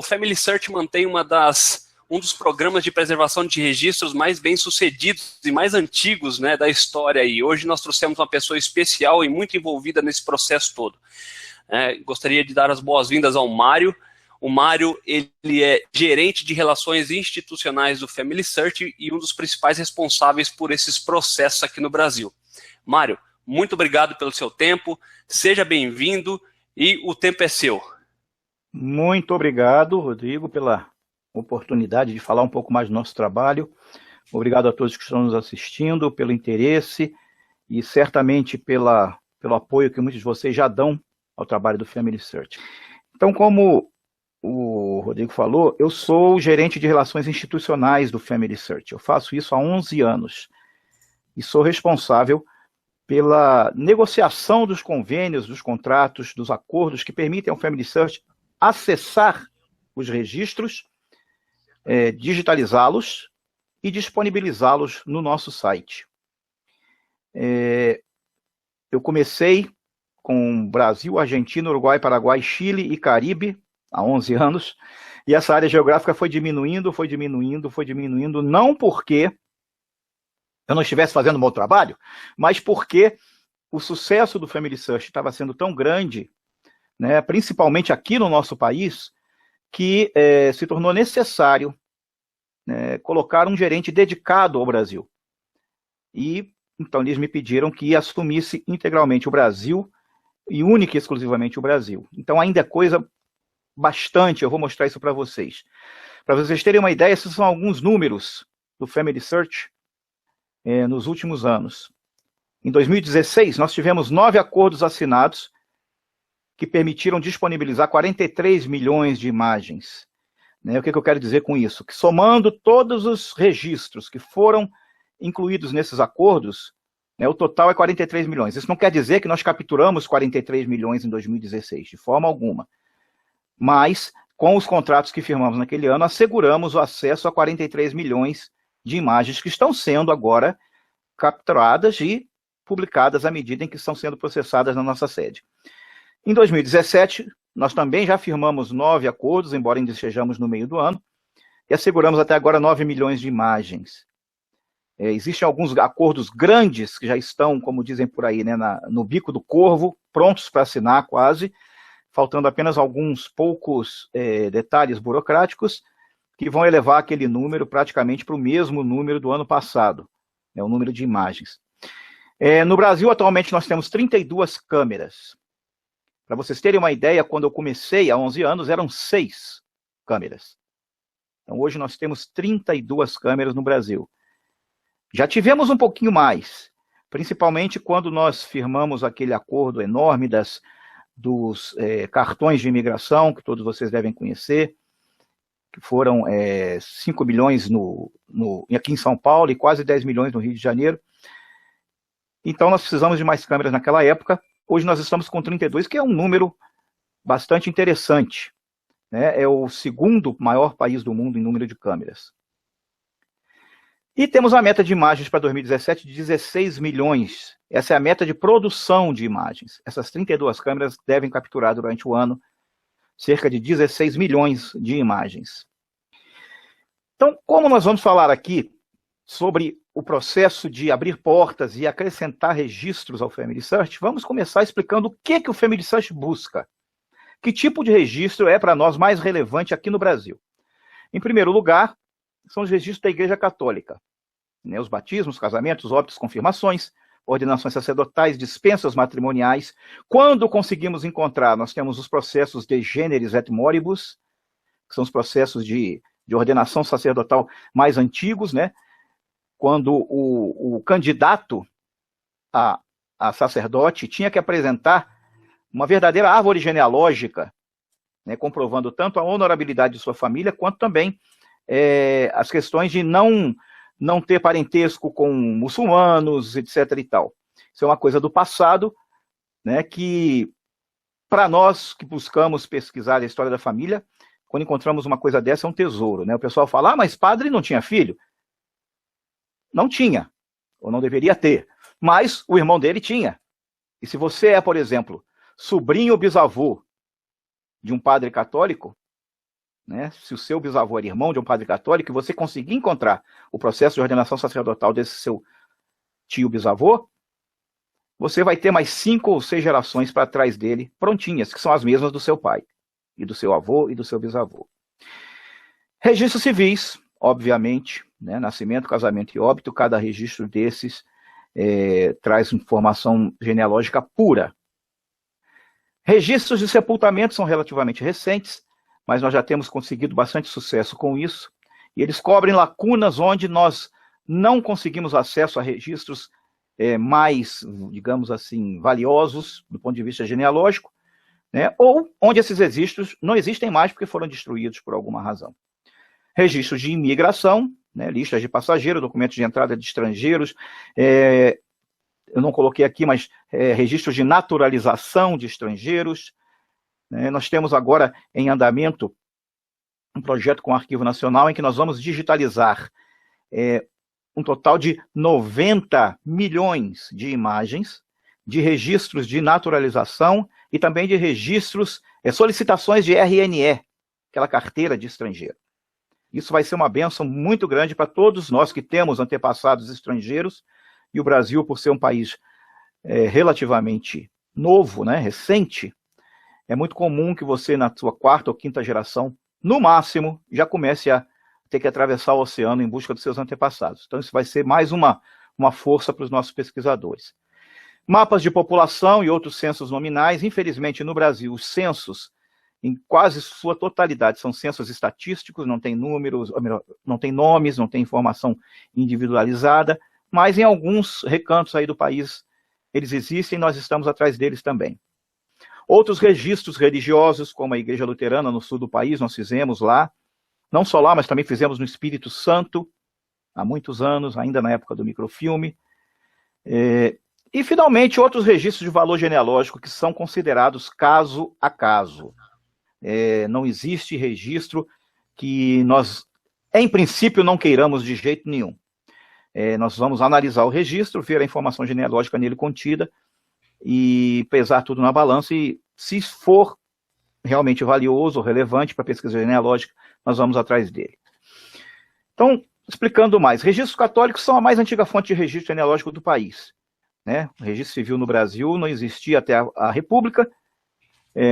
o Family Search mantém um dos programas de preservação de registros mais bem-sucedidos e mais antigos, né, da história. E hoje nós trouxemos uma pessoa especial e muito envolvida nesse processo todo. Gostaria de dar as boas-vindas ao Mário. O Mário, ele é gerente de relações institucionais do Family Search e um dos principais responsáveis por esses processos aqui no Brasil. Mário, muito obrigado pelo seu tempo, seja bem-vindo e o tempo é seu. Muito obrigado, Rodrigo, pela oportunidade de falar um pouco mais do nosso trabalho. Obrigado a todos que estão nos assistindo, pelo interesse e certamente pelo apoio que muitos de vocês já dão ao trabalho do Family Search. Então, como o Rodrigo falou, eu sou o gerente de relações institucionais do Family Search. Eu faço isso há 11 anos e sou responsável pela negociação dos convênios, dos contratos, dos acordos que permitem ao Family Search acessar os registros, digitalizá-los e disponibilizá-los no nosso site. Eu comecei com Brasil, Argentina, Uruguai, Paraguai, Chile e Caribe há 11 anos, e essa área geográfica foi diminuindo, não porque eu não estivesse fazendo um bom trabalho, mas porque o sucesso do Family Search estava sendo tão grande, né, principalmente aqui no nosso país, que se tornou necessário colocar um gerente dedicado ao Brasil. E, então, eles me pediram que assumisse integralmente o Brasil, e única e exclusivamente o Brasil. Então, ainda é coisa bastante, eu vou mostrar isso para vocês. Para vocês terem uma ideia, esses são alguns números do Family Search nos últimos anos. Em 2016, nós tivemos 9 acordos assinados que permitiram disponibilizar 43 milhões de imagens. O que eu quero dizer com isso? Que somando todos os registros que foram incluídos nesses acordos, o total é 43 milhões. Isso não quer dizer que nós capturamos 43 milhões em 2016, de forma alguma. Mas, com os contratos que firmamos naquele ano, asseguramos o acesso a 43 milhões de imagens que estão sendo agora capturadas e publicadas à medida em que estão sendo processadas na nossa sede. Em 2017, nós também já firmamos 9 acordos, embora ainda estejamos no meio do ano, e asseguramos até agora 9 milhões de imagens. Existem alguns acordos grandes que já estão, como dizem por aí, no bico do corvo, prontos para assinar quase, faltando apenas alguns poucos detalhes burocráticos, que vão elevar aquele número praticamente para o mesmo número do ano passado, o número de imagens. No Brasil, atualmente, nós temos 32 câmeras. Para vocês terem uma ideia, quando eu comecei há 11 anos, eram 6 câmeras. Então, hoje nós temos 32 câmeras no Brasil. Já tivemos um pouquinho mais, principalmente quando nós firmamos aquele acordo enorme dos cartões de imigração, que todos vocês devem conhecer, que foram 5 milhões aqui em São Paulo e quase 10 milhões no Rio de Janeiro. Então, nós precisamos de mais câmeras naquela época. Hoje nós estamos com 32, que é um número bastante interessante. É o segundo maior país do mundo em número de câmeras. E temos a meta de imagens para 2017 de 16 milhões. Essa é a meta de produção de imagens. Essas 32 câmeras devem capturar durante o ano cerca de 16 milhões de imagens. Então, como nós vamos falar aqui sobre o processo de abrir portas e acrescentar registros ao Family Search, vamos começar explicando o que o Family Search busca. Que tipo de registro é para nós mais relevante aqui no Brasil? Em primeiro lugar, são os registros da Igreja Católica. Os batismos, casamentos, óbitos, confirmações, ordenações sacerdotais, dispensas matrimoniais. Quando conseguimos encontrar, nós temos os processos de generis et moribus, que são os processos de ordenação sacerdotal mais antigos, quando o candidato a sacerdote tinha que apresentar uma verdadeira árvore genealógica, comprovando tanto a honorabilidade de sua família, quanto também as questões de não ter parentesco com muçulmanos, etc. e tal. Isso é uma coisa do passado, que, para nós que buscamos pesquisar a história da família, quando encontramos uma coisa dessa, é um tesouro. O pessoal fala, mas padre não tinha filho? Não tinha, ou não deveria ter, mas o irmão dele tinha. E se você é, por exemplo, sobrinho ou bisavô de um padre católico, né, se o seu bisavô era irmão de um padre católico, e você conseguir encontrar o processo de ordenação sacerdotal desse seu tio bisavô, você vai ter mais 5 ou 6 gerações para trás dele, prontinhas, que são as mesmas do seu pai, e do seu avô e do seu bisavô. Registros civis, obviamente, né, nascimento, casamento e óbito, cada registro desses traz informação genealógica pura. Registros de sepultamento são relativamente recentes, mas nós já temos conseguido bastante sucesso com isso, e eles cobrem lacunas onde nós não conseguimos acesso a registros mais, digamos assim, valiosos do ponto de vista genealógico, né, ou onde esses registros não existem mais porque foram destruídos por alguma razão. Registros de imigração, né, listas de passageiros, documentos de entrada de estrangeiros, eu não coloquei aqui, mas registros de naturalização de estrangeiros. Nós temos agora em andamento um projeto com o Arquivo Nacional em que nós vamos digitalizar um total de 90 milhões de imagens, de registros de naturalização e também de registros, solicitações de RNE, aquela carteira de estrangeiro. Isso vai ser uma bênção muito grande para todos nós que temos antepassados estrangeiros, e o Brasil, por ser um país relativamente novo, né, recente, é muito comum que você, na sua 4ª ou 5ª geração, no máximo, já comece a ter que atravessar o oceano em busca dos seus antepassados. Então, isso vai ser mais uma força para os nossos pesquisadores. Mapas de população e outros censos nominais. Infelizmente, no Brasil, os censos, em quase sua totalidade, são censos estatísticos, não tem números, não tem nomes, não tem informação individualizada, mas em alguns recantos aí do país eles existem e nós estamos atrás deles também. Outros registros religiosos, como a Igreja Luterana no sul do país, nós fizemos lá, não só lá, mas também fizemos no Espírito Santo, há muitos anos, ainda na época do microfilme. E, finalmente, outros registros de valor genealógico que são considerados caso a caso. Não existe registro que nós, em princípio, não queiramos de jeito nenhum. Nós vamos analisar o registro, ver a informação genealógica nele contida e pesar tudo na balança, e se for realmente valioso, relevante para a pesquisa genealógica, nós vamos atrás dele. Então, explicando mais, registros católicos são a mais antiga fonte de registro genealógico do país. Né? O registro civil no Brasil não existia até a República,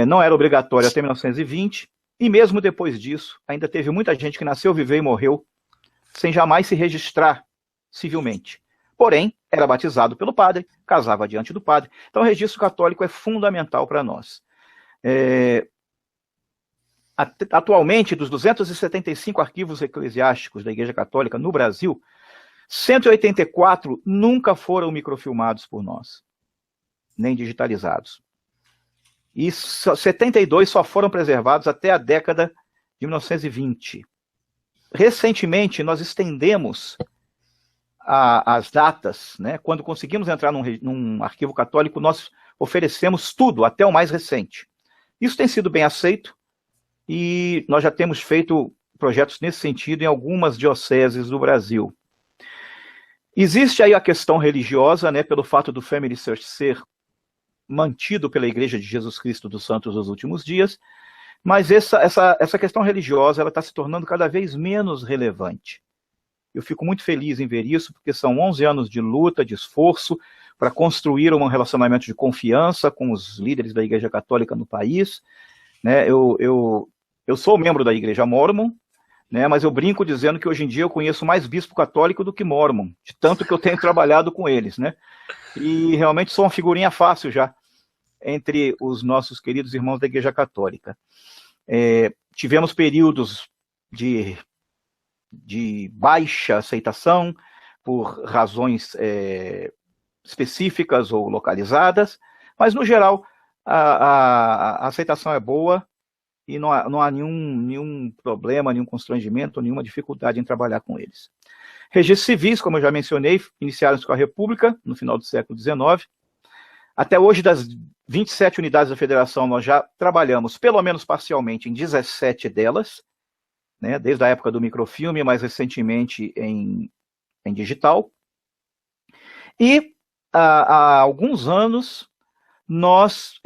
não era obrigatório até 1920, e mesmo depois disso, ainda teve muita gente que nasceu, viveu e morreu sem jamais se registrar civilmente. Porém, era batizado pelo padre, casava diante do padre. Então, o registro católico é fundamental para nós. Atualmente, dos 275 arquivos eclesiásticos da Igreja Católica no Brasil, 184 nunca foram microfilmados por nós, nem digitalizados. E 72 só foram preservados até a década de 1920. Recentemente, nós estendemos as datas, né? Quando conseguimos entrar num arquivo católico, nós oferecemos tudo, até o mais recente. Isso tem sido bem aceito, e nós já temos feito projetos nesse sentido em algumas dioceses do Brasil. Existe aí a questão religiosa, né, pelo fato do Family Search ser mantido pela Igreja de Jesus Cristo dos Santos dos Últimos Dias, mas essa questão religiosa está se tornando cada vez menos relevante. Eu fico muito feliz em ver isso, porque são 11 anos de luta, de esforço, para construir um relacionamento de confiança com os líderes da Igreja Católica no país. Né? Eu sou membro da Igreja Mórmon, né, mas eu brinco dizendo que hoje em dia eu conheço mais bispo católico do que mórmon, de tanto que eu tenho trabalhado com eles. Né? E realmente sou uma figurinha fácil já entre os nossos queridos irmãos da Igreja Católica. Tivemos períodos de baixa aceitação, por razões específicas ou localizadas, mas, no geral, a aceitação é boa e não há nenhum problema, nenhum constrangimento, nenhuma dificuldade em trabalhar com eles. Registros civis, como eu já mencionei, iniciaram-se com a República, no final do século XIX. Até hoje, das 27 unidades da Federação, nós já trabalhamos, pelo menos parcialmente, em 17 delas, né, desde a época do microfilme, mais recentemente em digital. E há alguns anos nós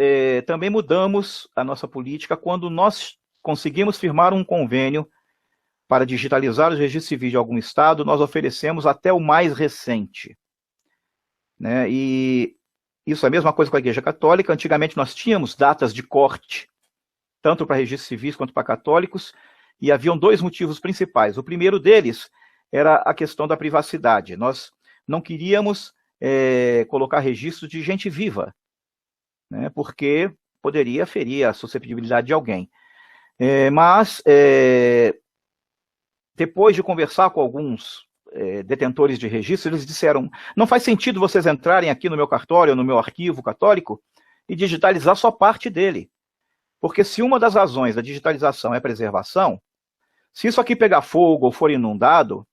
também mudamos a nossa política quando nós conseguimos firmar um convênio para digitalizar os registros civis de algum estado, nós oferecemos até o mais recente. Né? E isso é a mesma coisa com a Igreja Católica. Antigamente nós tínhamos datas de corte, tanto para registros civis quanto para católicos, e haviam dois motivos principais. O primeiro deles era a questão da privacidade. Nós não queríamos colocar registros de gente viva, né? Porque poderia ferir a suscetibilidade de alguém. Mas, depois de conversar com alguns detentores de registro, eles disseram, não faz sentido vocês entrarem aqui no meu cartório, no meu arquivo católico, e digitalizar só parte dele. Porque se uma das razões da digitalização é a preservação, se isso aqui pegar fogo ou for inundado,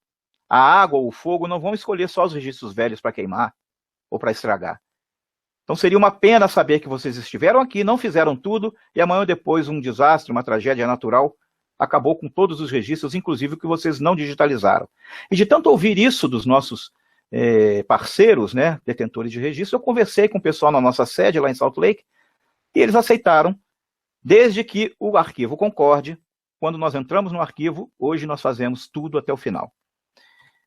a água ou o fogo não vão escolher só os registros velhos para queimar ou para estragar. Então seria uma pena saber que vocês estiveram aqui, não fizeram tudo, e amanhã depois um desastre, uma tragédia natural, acabou com todos os registros, inclusive o que vocês não digitalizaram. E de tanto ouvir isso dos nossos parceiros, né, detentores de registro, eu conversei com o pessoal na nossa sede, lá em Salt Lake, e eles aceitaram, desde que o arquivo concorde. Quando nós entramos no arquivo, hoje nós fazemos tudo até o final,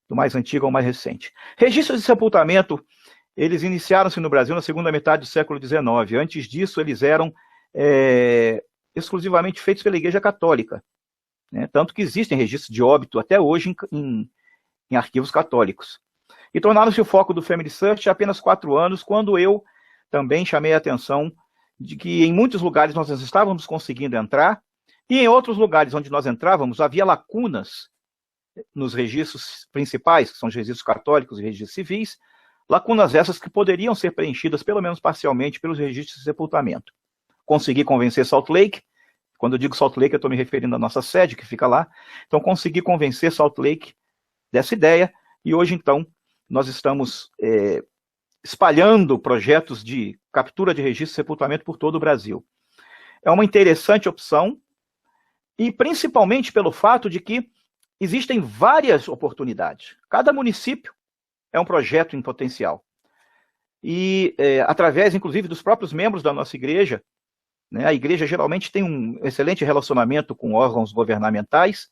do mais antigo ao mais recente. Registros de sepultamento, eles iniciaram-se no Brasil na segunda metade do século XIX. Antes disso, eles eram exclusivamente feitos pela Igreja Católica, né? Tanto que existem registros de óbito até hoje em arquivos católicos. E tornaram-se o foco do Family Search há apenas 4 anos, quando eu também chamei a atenção de que em muitos lugares nós estávamos conseguindo entrar, e em outros lugares onde nós entrávamos havia lacunas nos registros principais, que são os registros católicos e registros civis, lacunas essas que poderiam ser preenchidas, pelo menos parcialmente, pelos registros de sepultamento. Consegui convencer Salt Lake. Quando eu digo Salt Lake, eu estou me referindo à nossa sede, que fica lá. Então, consegui convencer Salt Lake dessa ideia, e hoje, então, nós estamos espalhando projetos de captura de registro de sepultamento por todo o Brasil. É uma interessante opção, e principalmente pelo fato de que existem várias oportunidades. Cada município é um projeto em potencial. E através, inclusive, dos próprios membros da nossa igreja, né, a igreja geralmente tem um excelente relacionamento com órgãos governamentais,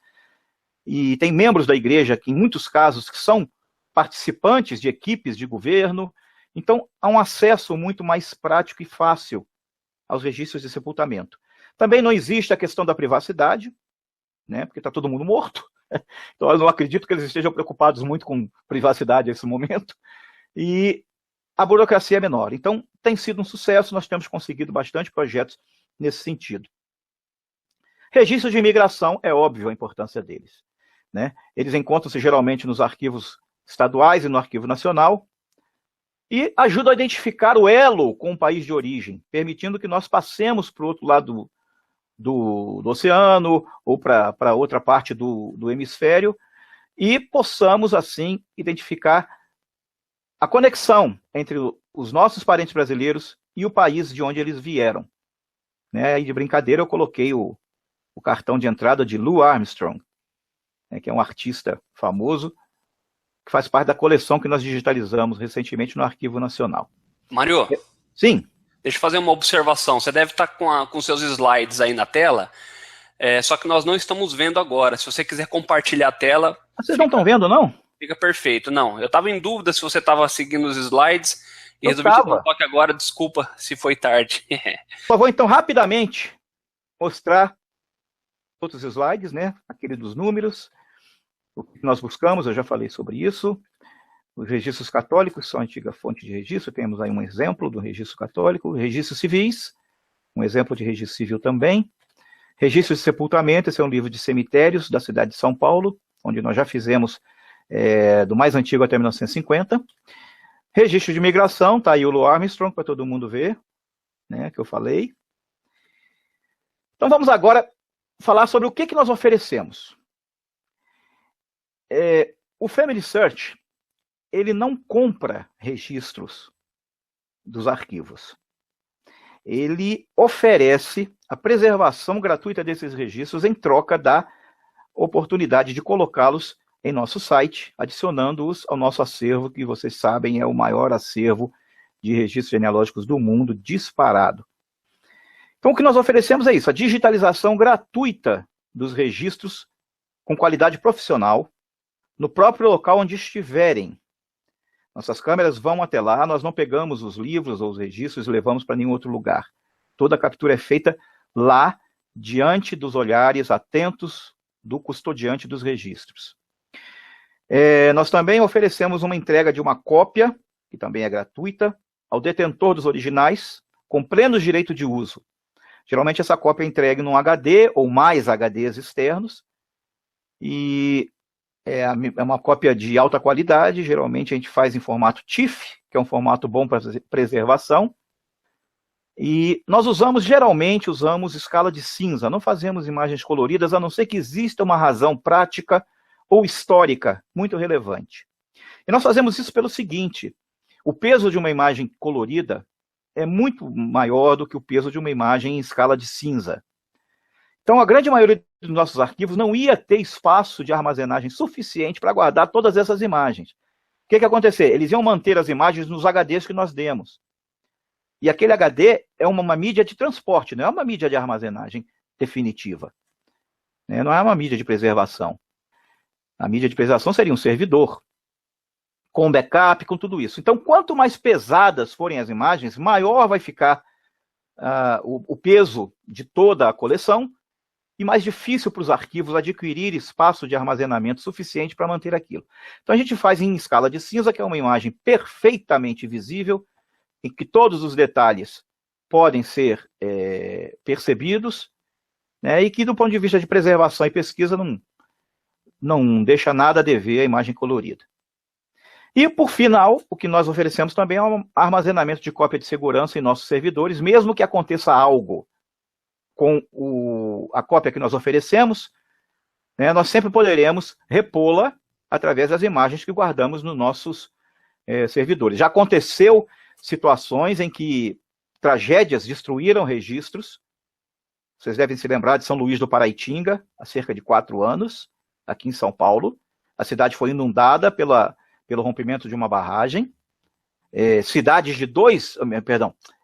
e tem membros da igreja que, em muitos casos, que são participantes de equipes de governo. Então, há um acesso muito mais prático e fácil aos registros de sepultamento. Também não existe a questão da privacidade, né, porque está todo mundo morto. Então, eu não acredito que eles estejam preocupados muito com privacidade nesse momento. E a burocracia é menor. Então, tem sido um sucesso, nós temos conseguido bastante projetos nesse sentido. Registros de imigração, é óbvio a importância deles, né? Eles encontram-se geralmente nos arquivos estaduais e no arquivo nacional, e ajudam a identificar o elo com o país de origem, permitindo que nós passemos para o outro lado do oceano, ou para outra parte do hemisfério, e possamos, assim, identificar a conexão entre os nossos parentes brasileiros e o país de onde eles vieram. Né? E de brincadeira eu coloquei o cartão de entrada de Lou Armstrong, né, que é um artista famoso, que faz parte da coleção que nós digitalizamos recentemente no Arquivo Nacional. Mário? Sim. Deixa eu fazer uma observação. Você deve estar com seus slides aí na tela, só que nós não estamos vendo agora. Se você quiser compartilhar a tela... Vocês não estão vendo, não? Fica perfeito. Não, eu estava em dúvida se você estava seguindo os slides e resolvi te dar um toque agora. Desculpa se foi tarde. Só vou, então, rapidamente mostrar outros slides, né? Aquele dos números. O que nós buscamos, eu já falei sobre isso. Os registros católicos são a antiga fonte de registro. Temos aí um exemplo do registro católico. Registros civis, um exemplo de registro civil também. Registros de sepultamento, esse é um livro de cemitérios da cidade de São Paulo, onde nós já fizemos do mais antigo até 1950. Registro de imigração, está aí o Lou Armstrong, para todo mundo ver, né, que eu falei. Então vamos agora falar sobre o que nós oferecemos. O Family Search, ele não compra registros dos arquivos. Ele oferece a preservação gratuita desses registros em troca da oportunidade de colocá-los em nosso site, adicionando-os ao nosso acervo, que vocês sabem é o maior acervo de registros genealógicos do mundo, disparado. Então, o que nós oferecemos é isso, a digitalização gratuita dos registros com qualidade profissional no próprio local onde estiverem. Nossas câmeras vão até lá, nós não pegamos os livros ou os registros e levamos para nenhum outro lugar. Toda a captura é feita lá, diante dos olhares atentos do custodiante dos registros. Nós também oferecemos uma entrega de uma cópia, que também é gratuita, ao detentor dos originais, com plenos direitos de uso. Geralmente essa cópia é entregue num HD ou mais HDs externos, e é uma cópia de alta qualidade, geralmente a gente faz em formato TIFF, que é um formato bom para preservação, e nós geralmente usamos escala de cinza, não fazemos imagens coloridas, a não ser que exista uma razão prática ou histórica muito relevante. E nós fazemos isso pelo seguinte, o peso de uma imagem colorida é muito maior do que o peso de uma imagem em escala de cinza. Então, a grande maioria dos nossos arquivos não ia ter espaço de armazenagem suficiente para guardar todas essas imagens. O que ia acontecer? Eles iam manter as imagens nos HDs que nós demos. E aquele HD é uma mídia de transporte, não é uma mídia de armazenagem definitiva. Não é uma mídia de preservação. A mídia de preservação seria um servidor, com backup, com tudo isso. Então, quanto mais pesadas forem as imagens, maior vai ficar o peso de toda a coleção e mais difícil para os arquivos adquirir espaço de armazenamento suficiente para manter aquilo. Então, a gente faz em escala de cinza, que é uma imagem perfeitamente visível, em que todos os detalhes podem ser percebidos, né, e que, do ponto de vista de preservação e pesquisa, não deixa nada a dever a imagem colorida. E, por final, o que nós oferecemos também é um armazenamento de cópia de segurança em nossos servidores, mesmo que aconteça algo com a cópia que nós oferecemos, né, nós sempre poderemos repô-la através das imagens que guardamos nos nossos servidores. Já aconteceu situações em que tragédias destruíram registros. Vocês devem se lembrar de São Luís do Paraitinga, há cerca de 4 anos, aqui em São Paulo. A cidade foi inundada pelo rompimento de uma barragem.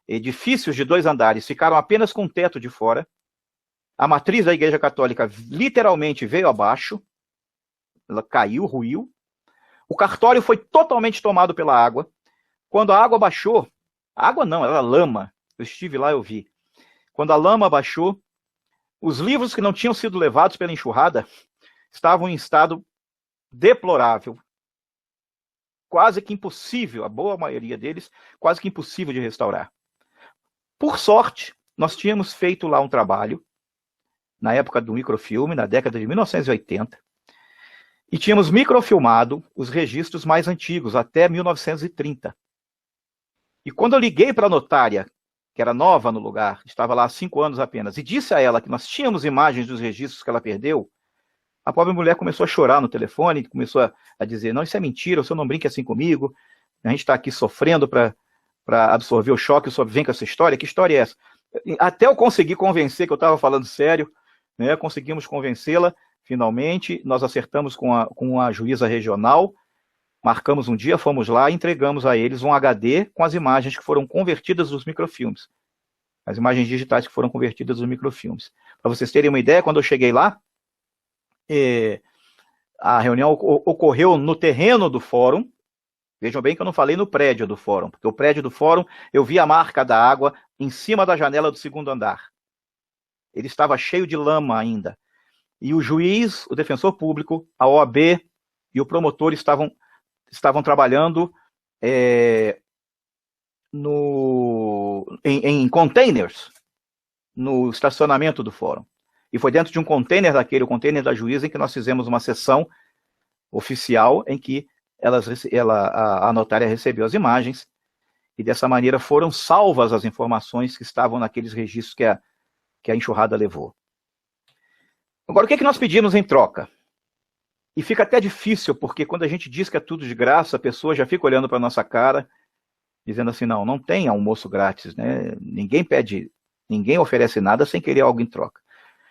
Edifícios de 2 andares ficaram apenas com o teto de fora. A matriz da Igreja Católica literalmente veio abaixo. Ela caiu, ruiu. O cartório foi totalmente tomado pela água. Quando a água baixou, água não, era lama. Eu estive lá, eu vi. Quando a lama baixou, os livros que não tinham sido levados pela enxurrada estavam em estado deplorável. Quase que impossível, a boa maioria deles, quase que impossível de restaurar. Por sorte, nós tínhamos feito lá um trabalho, na época do microfilme, na década de 1980, e tínhamos microfilmado os registros mais antigos, até 1930. E quando eu liguei para a notária, que era nova no lugar, estava lá há 5 anos apenas, e disse a ela que nós tínhamos imagens dos registros que ela perdeu, a pobre mulher começou a chorar no telefone, começou a dizer, não, isso é mentira, o senhor não brinque assim comigo, a gente está aqui sofrendo para absorver o choque, o senhor vem com essa história, que história é essa? Até eu conseguir convencer que eu estava falando sério, né, conseguimos convencê-la, finalmente, nós acertamos com a juíza regional, marcamos um dia, fomos lá e entregamos a eles um HD com as imagens que foram convertidas dos microfilmes, as imagens digitais que foram convertidas dos microfilmes. Para vocês terem uma ideia, quando eu cheguei lá, a reunião ocorreu no terreno do fórum. Vejam bem que eu não falei no prédio do fórum, porque o prédio do fórum, eu vi a marca da água em cima da janela do 2º andar. Ele estava cheio de lama ainda. E o juiz, o defensor público, a OAB e o promotor estavam trabalhando em containers no estacionamento do fórum. E foi dentro de um container o container da juíza, em que nós fizemos uma sessão oficial em que a notária recebeu as imagens e dessa maneira foram salvas as informações que estavam naqueles registros que a enxurrada levou. Agora, o que nós pedimos em troca? E fica até difícil, porque quando a gente diz que é tudo de graça, a pessoa já fica olhando para a nossa cara, dizendo assim, não tem almoço grátis, né? Ninguém oferece nada sem querer algo em troca.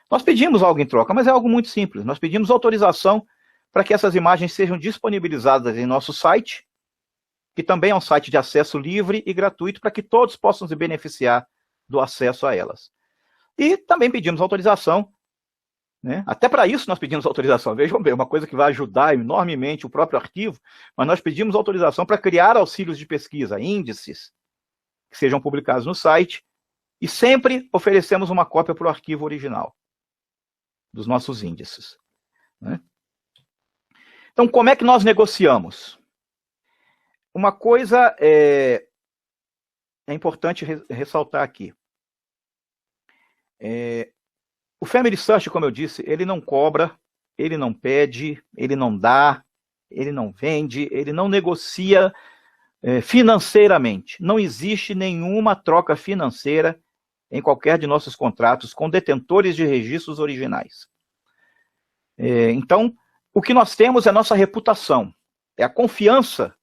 Nós pedimos algo em troca, mas é algo muito simples. Nós pedimos autorização para que essas imagens sejam disponibilizadas em nosso site, que também é um site de acesso livre e gratuito, para que todos possam se beneficiar do acesso a elas. E também pedimos autorização, né? Até para isso nós pedimos autorização. Vejam bem, uma coisa que vai ajudar enormemente o próprio arquivo, mas nós pedimos autorização para criar auxílios de pesquisa, índices, que sejam publicados no site, e sempre oferecemos uma cópia para o arquivo original dos nossos índices, né? Então, como é que nós negociamos? Uma coisa é importante ressaltar aqui. O Family Search, como eu disse, ele não cobra, ele não pede, ele não dá, ele não vende, ele não negocia financeiramente. Não existe nenhuma troca financeira em qualquer de nossos contratos com detentores de registros originais. Então, o que nós temos é a nossa reputação, é a confiança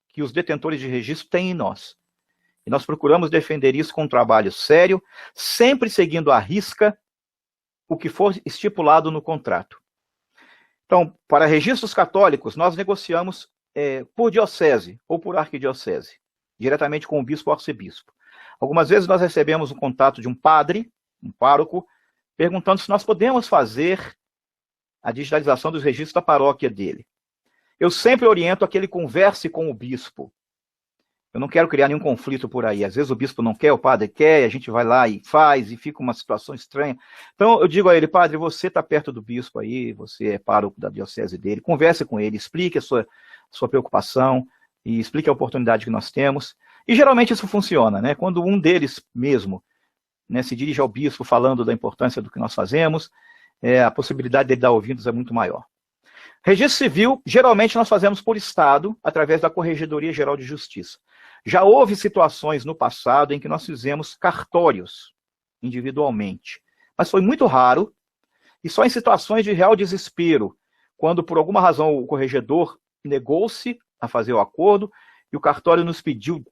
que os detentores de registro têm em nós. E nós procuramos defender isso com um trabalho sério, sempre seguindo à risca o que for estipulado no contrato. Então, para registros católicos, nós negociamos por diocese ou por arquidiocese, diretamente com o bispo ou arcebispo. Algumas vezes nós recebemos um contato de um padre, um pároco, perguntando se nós podemos fazer a digitalização dos registros da paróquia dele. Eu sempre oriento a que ele converse com o bispo. Eu não quero criar nenhum conflito por aí. Às vezes o bispo não quer, o padre quer, a gente vai lá e faz, e fica uma situação estranha. Então eu digo a ele, padre, você está perto do bispo aí, você é pároco da diocese dele, converse com ele, explique a sua preocupação, e explique a oportunidade que nós temos. E geralmente isso funciona, né? Quando um deles mesmo, né, se dirige ao bispo falando da importância do que nós fazemos, a possibilidade dele dar ouvidos é muito maior. Registro civil, geralmente nós fazemos por estado, através da Corregedoria Geral de Justiça. Já houve situações no passado em que nós fizemos cartórios individualmente, mas foi muito raro, e só em situações de real desespero, quando por alguma razão o corregedor negou-se a fazer o acordo, e o cartório nos pediu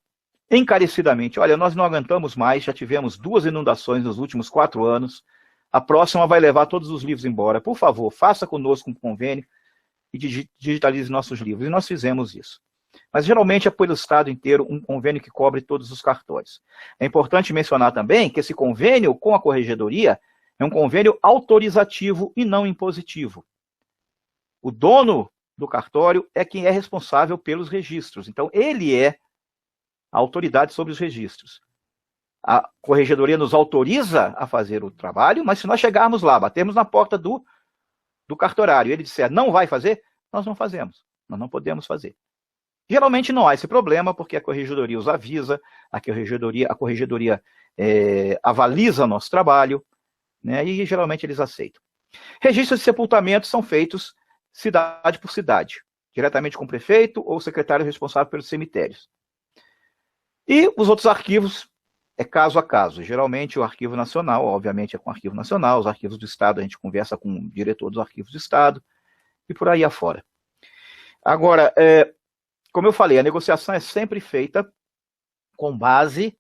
encarecidamente, olha, nós não aguentamos mais, já tivemos 2 inundações nos últimos 4 anos, a próxima vai levar todos os livros embora, por favor, faça conosco um convênio e digitalize nossos livros. E nós fizemos isso. Mas geralmente é pelo estado inteiro um convênio que cobre todos os cartórios. É importante mencionar também que esse convênio com a corregedoria é um convênio autorizativo e não impositivo. O dono do cartório é quem é responsável pelos registros. Então, ele é a autoridade sobre os registros. A corregedoria nos autoriza a fazer o trabalho, mas se nós chegarmos lá, batermos na porta do cartorário, ele disser não vai fazer, nós não fazemos. Nós não podemos fazer. Geralmente não há esse problema, porque a corregedoria os avisa, a corregedoria avaliza nosso trabalho, né, e geralmente eles aceitam. Registros de sepultamento são feitos cidade por cidade, diretamente com o prefeito ou o secretário responsável pelos cemitérios. E os outros arquivos é caso a caso. Geralmente o Arquivo Nacional, obviamente é com o Arquivo Nacional, os arquivos do Estado a gente conversa com o diretor dos arquivos do Estado, e por aí afora. Agora, como eu falei, a negociação é sempre feita com base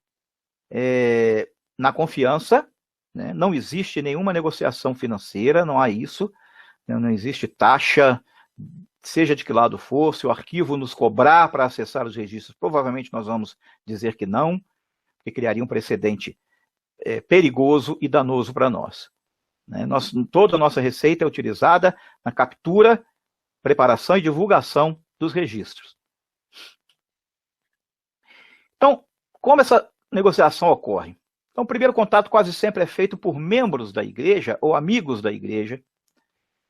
na confiança, né? Não existe nenhuma negociação financeira, não há isso, né? Não existe taxa, seja de que lado for, se o arquivo nos cobrar para acessar os registros, provavelmente nós vamos dizer que não, que criaria um precedente perigoso e danoso para nós. Né? Toda a nossa receita é utilizada na captura, preparação e divulgação dos registros. Então, como essa negociação ocorre? Então, o primeiro contato quase sempre é feito por membros da igreja ou amigos da igreja,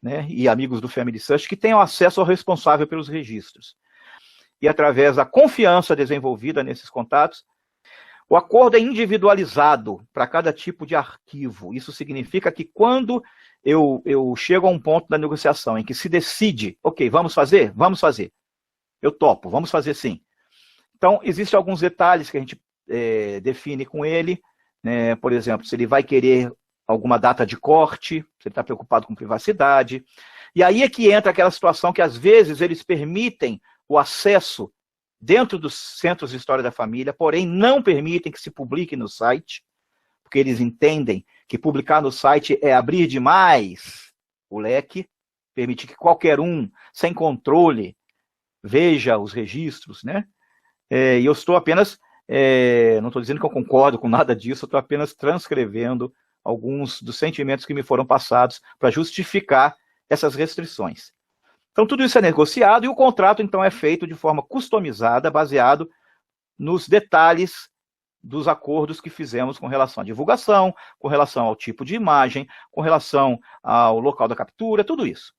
né, e amigos do Family Search que tenham acesso ao responsável pelos registros. E através da confiança desenvolvida nesses contatos, o acordo é individualizado para cada tipo de arquivo. Isso significa que quando eu chego a um ponto da negociação em que se decide, ok, vamos fazer? Vamos fazer. Eu topo, vamos fazer sim. Então, existem alguns detalhes que a gente define com ele, né? Por exemplo, se ele vai querer alguma data de corte, se ele está preocupado com privacidade. E aí é que entra aquela situação que, às vezes, eles permitem o acesso dentro dos centros de história da família, porém não permitem que se publique no site, porque eles entendem que publicar no site é abrir demais o leque, permitir que qualquer um, sem controle, veja os registros, né? E eu estou apenas, não estou dizendo que eu concordo com nada disso, eu estou apenas transcrevendo alguns dos sentimentos que me foram passados para justificar essas restrições. Então, tudo isso é negociado e o contrato, então, é feito de forma customizada, baseado nos detalhes dos acordos que fizemos com relação à divulgação, com relação ao tipo de imagem, com relação ao local da captura, tudo isso.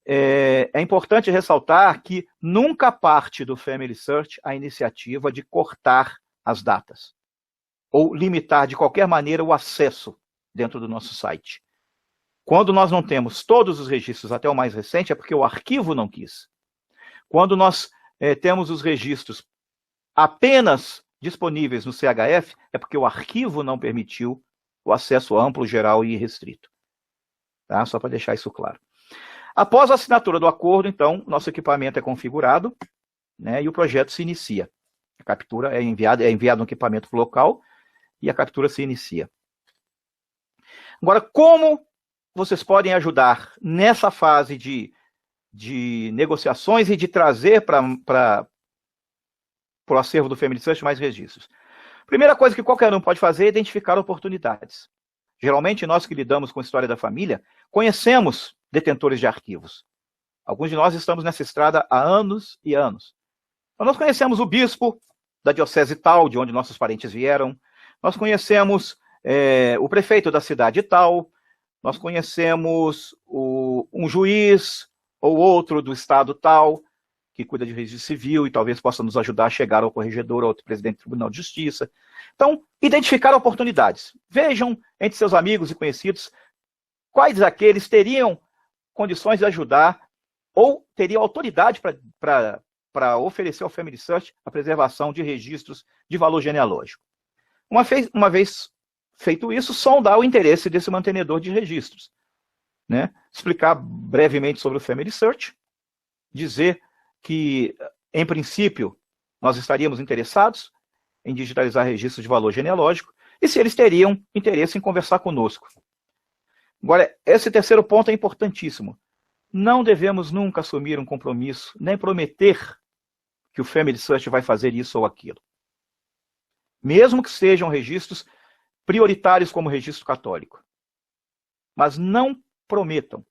É importante ressaltar que nunca parte do Family Search a iniciativa de cortar as datas ou limitar de qualquer maneira o acesso dentro do nosso site. Quando nós não temos todos os registros até o mais recente, é porque o arquivo não quis. Quando nós temos os registros apenas disponíveis no CHF, é porque o arquivo não permitiu o acesso amplo, geral e restrito. Tá? Só para deixar isso claro. Após a assinatura do acordo, então, nosso equipamento é configurado, né, e o projeto se inicia. A captura é enviado no equipamento local e a captura se inicia. Agora, como vocês podem ajudar nessa fase de negociações e de trazer para o acervo do Family Search mais registros? Primeira coisa que qualquer um pode fazer é identificar oportunidades. Geralmente, nós que lidamos com a história da família, conhecemos detentores de arquivos. Alguns de nós estamos nessa estrada há anos e anos. Então, nós conhecemos o bispo da diocese tal, de onde nossos parentes vieram. Nós conhecemos o prefeito da cidade tal. Nós conhecemos um juiz ou outro do estado tal, que cuida de registro civil e talvez possa nos ajudar a chegar ao corregedor ou ao presidente do Tribunal de Justiça. Então, identificar oportunidades. Vejam entre seus amigos e conhecidos quais aqueles teriam condições de ajudar ou teriam autoridade para oferecer ao Family Search a preservação de registros de valor genealógico. Uma vez feito isso, sondar o interesse desse mantenedor de registros. Né? Explicar brevemente sobre o Family Search, dizer que, em princípio, nós estaríamos interessados em digitalizar registros de valor genealógico e se eles teriam interesse em conversar conosco. Agora, esse terceiro ponto é importantíssimo. Não devemos nunca assumir um compromisso, nem prometer que o Family Search vai fazer isso ou aquilo. Mesmo que sejam registros prioritários como o registro católico. Mas não prometam.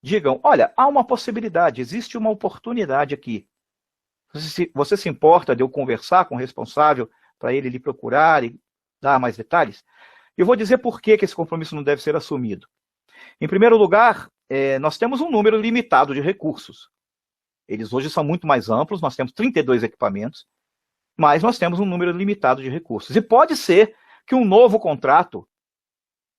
Digam, olha, há uma possibilidade, existe uma oportunidade aqui. Você se importa de eu conversar com o responsável para ele lhe procurar e dar mais detalhes? Eu vou dizer por que esse compromisso não deve ser assumido. Em primeiro lugar, nós temos um número limitado de recursos. Eles hoje são muito mais amplos, nós temos 32 equipamentos, mas nós temos um número limitado de recursos. E pode ser que um novo contrato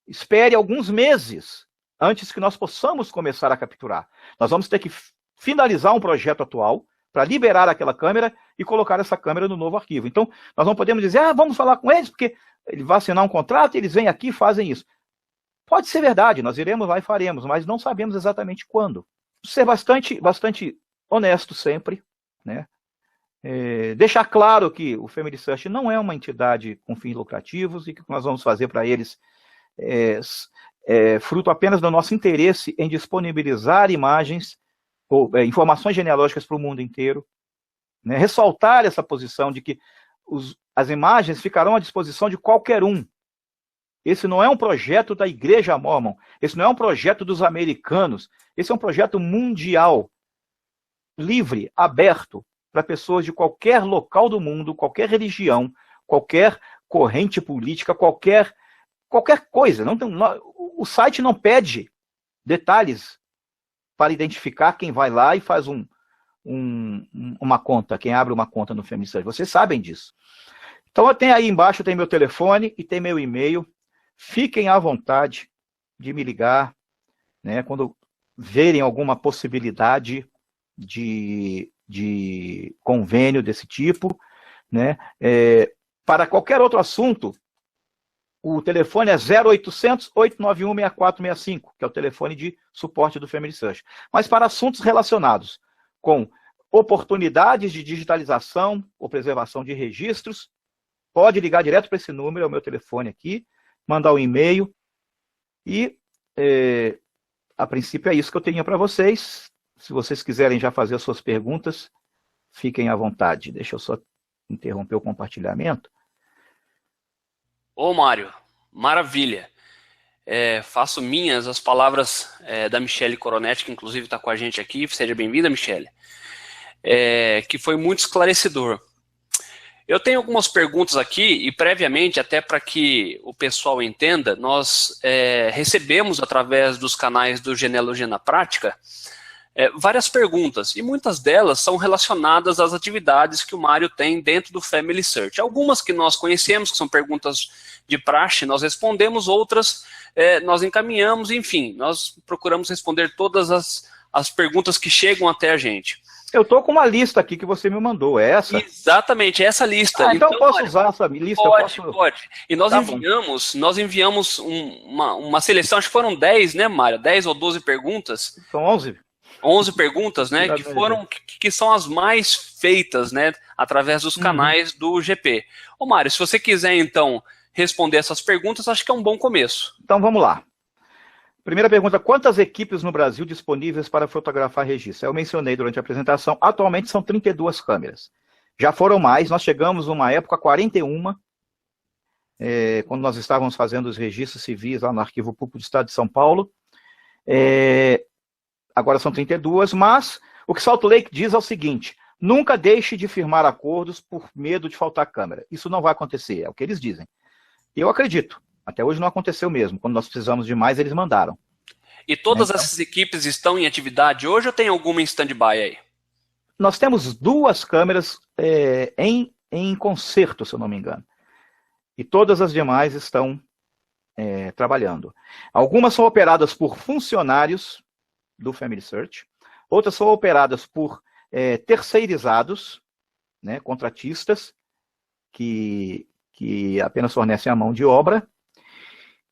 espere alguns meses antes que nós possamos começar a capturar. Nós vamos ter que finalizar um projeto atual para liberar aquela câmera e colocar essa câmera no novo arquivo. Então, nós não podemos dizer, vamos falar com eles, porque ele vai assinar um contrato e eles vêm aqui e fazem isso. Pode ser verdade, nós iremos lá e faremos, mas não sabemos exatamente quando. Ser bastante honesto sempre, né? Deixar claro que o Family Search não é uma entidade com fins lucrativos e que o que nós vamos fazer para eles fruto apenas do nosso interesse em disponibilizar imagens ou informações genealógicas para o mundo inteiro, né? Ressaltar essa posição de que as imagens ficarão à disposição de qualquer um. Esse não é um projeto da Igreja Mórmon, esse não é um projeto dos americanos, esse é um projeto mundial, livre, aberto, para pessoas de qualquer local do mundo, qualquer religião, qualquer corrente política, qualquer coisa. O site não pede detalhes para identificar quem vai lá e faz uma conta, quem abre uma conta no Family Search. Vocês sabem disso. Então, aí embaixo tem meu telefone e tem meu e-mail. Fiquem à vontade de me ligar, né, quando verem alguma possibilidade de convênio desse tipo, né? Para qualquer outro assunto, o telefone é 0800 891 6465, que é o telefone de suporte do Family Search. Mas para assuntos relacionados com oportunidades de digitalização ou preservação de registros, pode ligar direto para esse número, é o meu telefone aqui, mandar um e-mail e, a princípio, é isso que eu tenho para vocês. Se vocês quiserem já fazer as suas perguntas, fiquem à vontade. Deixa eu só interromper o compartilhamento. Ô, Mário, maravilha. faço minhas as palavras da Michele Coronetti, que inclusive está com a gente aqui. Seja bem-vinda, Michele. Que foi muito esclarecedor. Eu tenho algumas perguntas aqui, e previamente, até para que o pessoal entenda, nós recebemos, através dos canais do Genealogia na Prática, várias perguntas, e muitas delas são relacionadas às atividades que o Mário tem dentro do Family Search. Algumas que nós conhecemos, que são perguntas de praxe, nós respondemos, outras nós encaminhamos, enfim, nós procuramos responder todas as perguntas que chegam até a gente. Eu estou com uma lista aqui que você me mandou, é essa? Exatamente, essa lista. Então eu posso usar essa lista? Pode. E nós enviamos uma seleção, acho que foram 10, né, Mário? 10 ou 12 perguntas. São 11. 11 perguntas, né, que são as mais feitas, né, através dos canais do GP. Ô, Mário, se você quiser, então, responder essas perguntas, acho que é um bom começo. Então, vamos lá. Primeira pergunta, quantas equipes no Brasil disponíveis para fotografar registro? Eu mencionei durante a apresentação, atualmente são 32 câmeras. Já foram mais, nós chegamos numa época a 41, quando nós estávamos fazendo os registros civis lá no Arquivo Público do Estado de São Paulo. Agora são 32, mas o que Salt Lake diz é o seguinte, nunca deixe de firmar acordos por medo de faltar câmera. Isso não vai acontecer, é o que eles dizem. Eu acredito. Até hoje não aconteceu mesmo. Quando nós precisamos de mais, eles mandaram. E todas essas equipes estão em atividade hoje ou tem alguma em stand-by aí? Nós temos 2 câmeras em conserto, se eu não me engano. E todas as demais estão trabalhando. Algumas são operadas por funcionários do Family Search. Outras são operadas por terceirizados, né, contratistas, que apenas fornecem a mão de obra.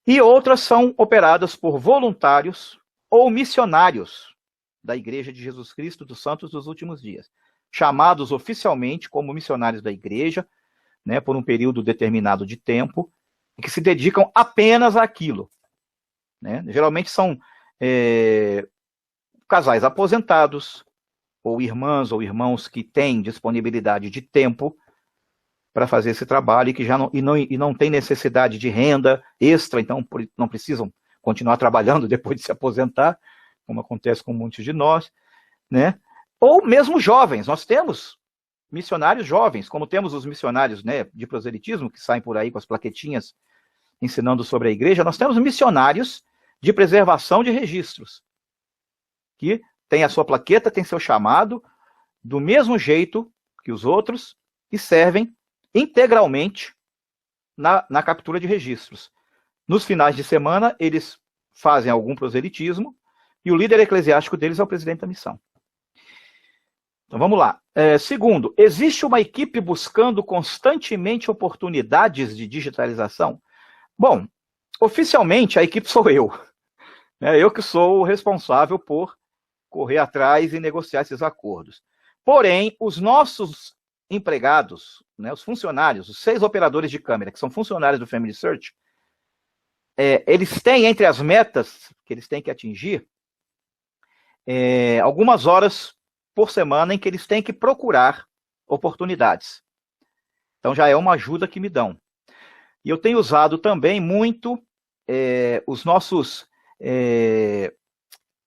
E outras são operadas por voluntários ou missionários da Igreja de Jesus Cristo dos Santos dos Últimos Dias, chamados oficialmente como missionários da Igreja, né, por um período determinado de tempo, e que se dedicam apenas àquilo. Né? Geralmente são casais aposentados, ou irmãs ou irmãos que têm disponibilidade de tempo para fazer esse trabalho e não tem necessidade de renda extra, então não precisam continuar trabalhando depois de se aposentar, como acontece com muitos de nós, né? Ou mesmo jovens, nós temos missionários jovens, como temos os missionários, né, de proselitismo, que saem por aí com as plaquetinhas ensinando sobre a igreja, nós temos missionários de preservação de registros, que tem a sua plaqueta, tem seu chamado, do mesmo jeito que os outros, e servem integralmente na captura de registros. Nos finais de semana, eles fazem algum proselitismo, e o líder eclesiástico deles é o presidente da missão. Então vamos lá. Segundo, existe uma equipe buscando constantemente oportunidades de digitalização? Bom, oficialmente a equipe sou eu. Eu que sou o responsável por correr atrás e negociar esses acordos. Porém, os nossos empregados, né, os funcionários, os 6 operadores de câmera, que são funcionários do Family Search, eles têm entre as metas que eles têm que atingir, algumas horas por semana em que eles têm que procurar oportunidades. Então já é uma ajuda que me dão. E eu tenho usado também muito os nossos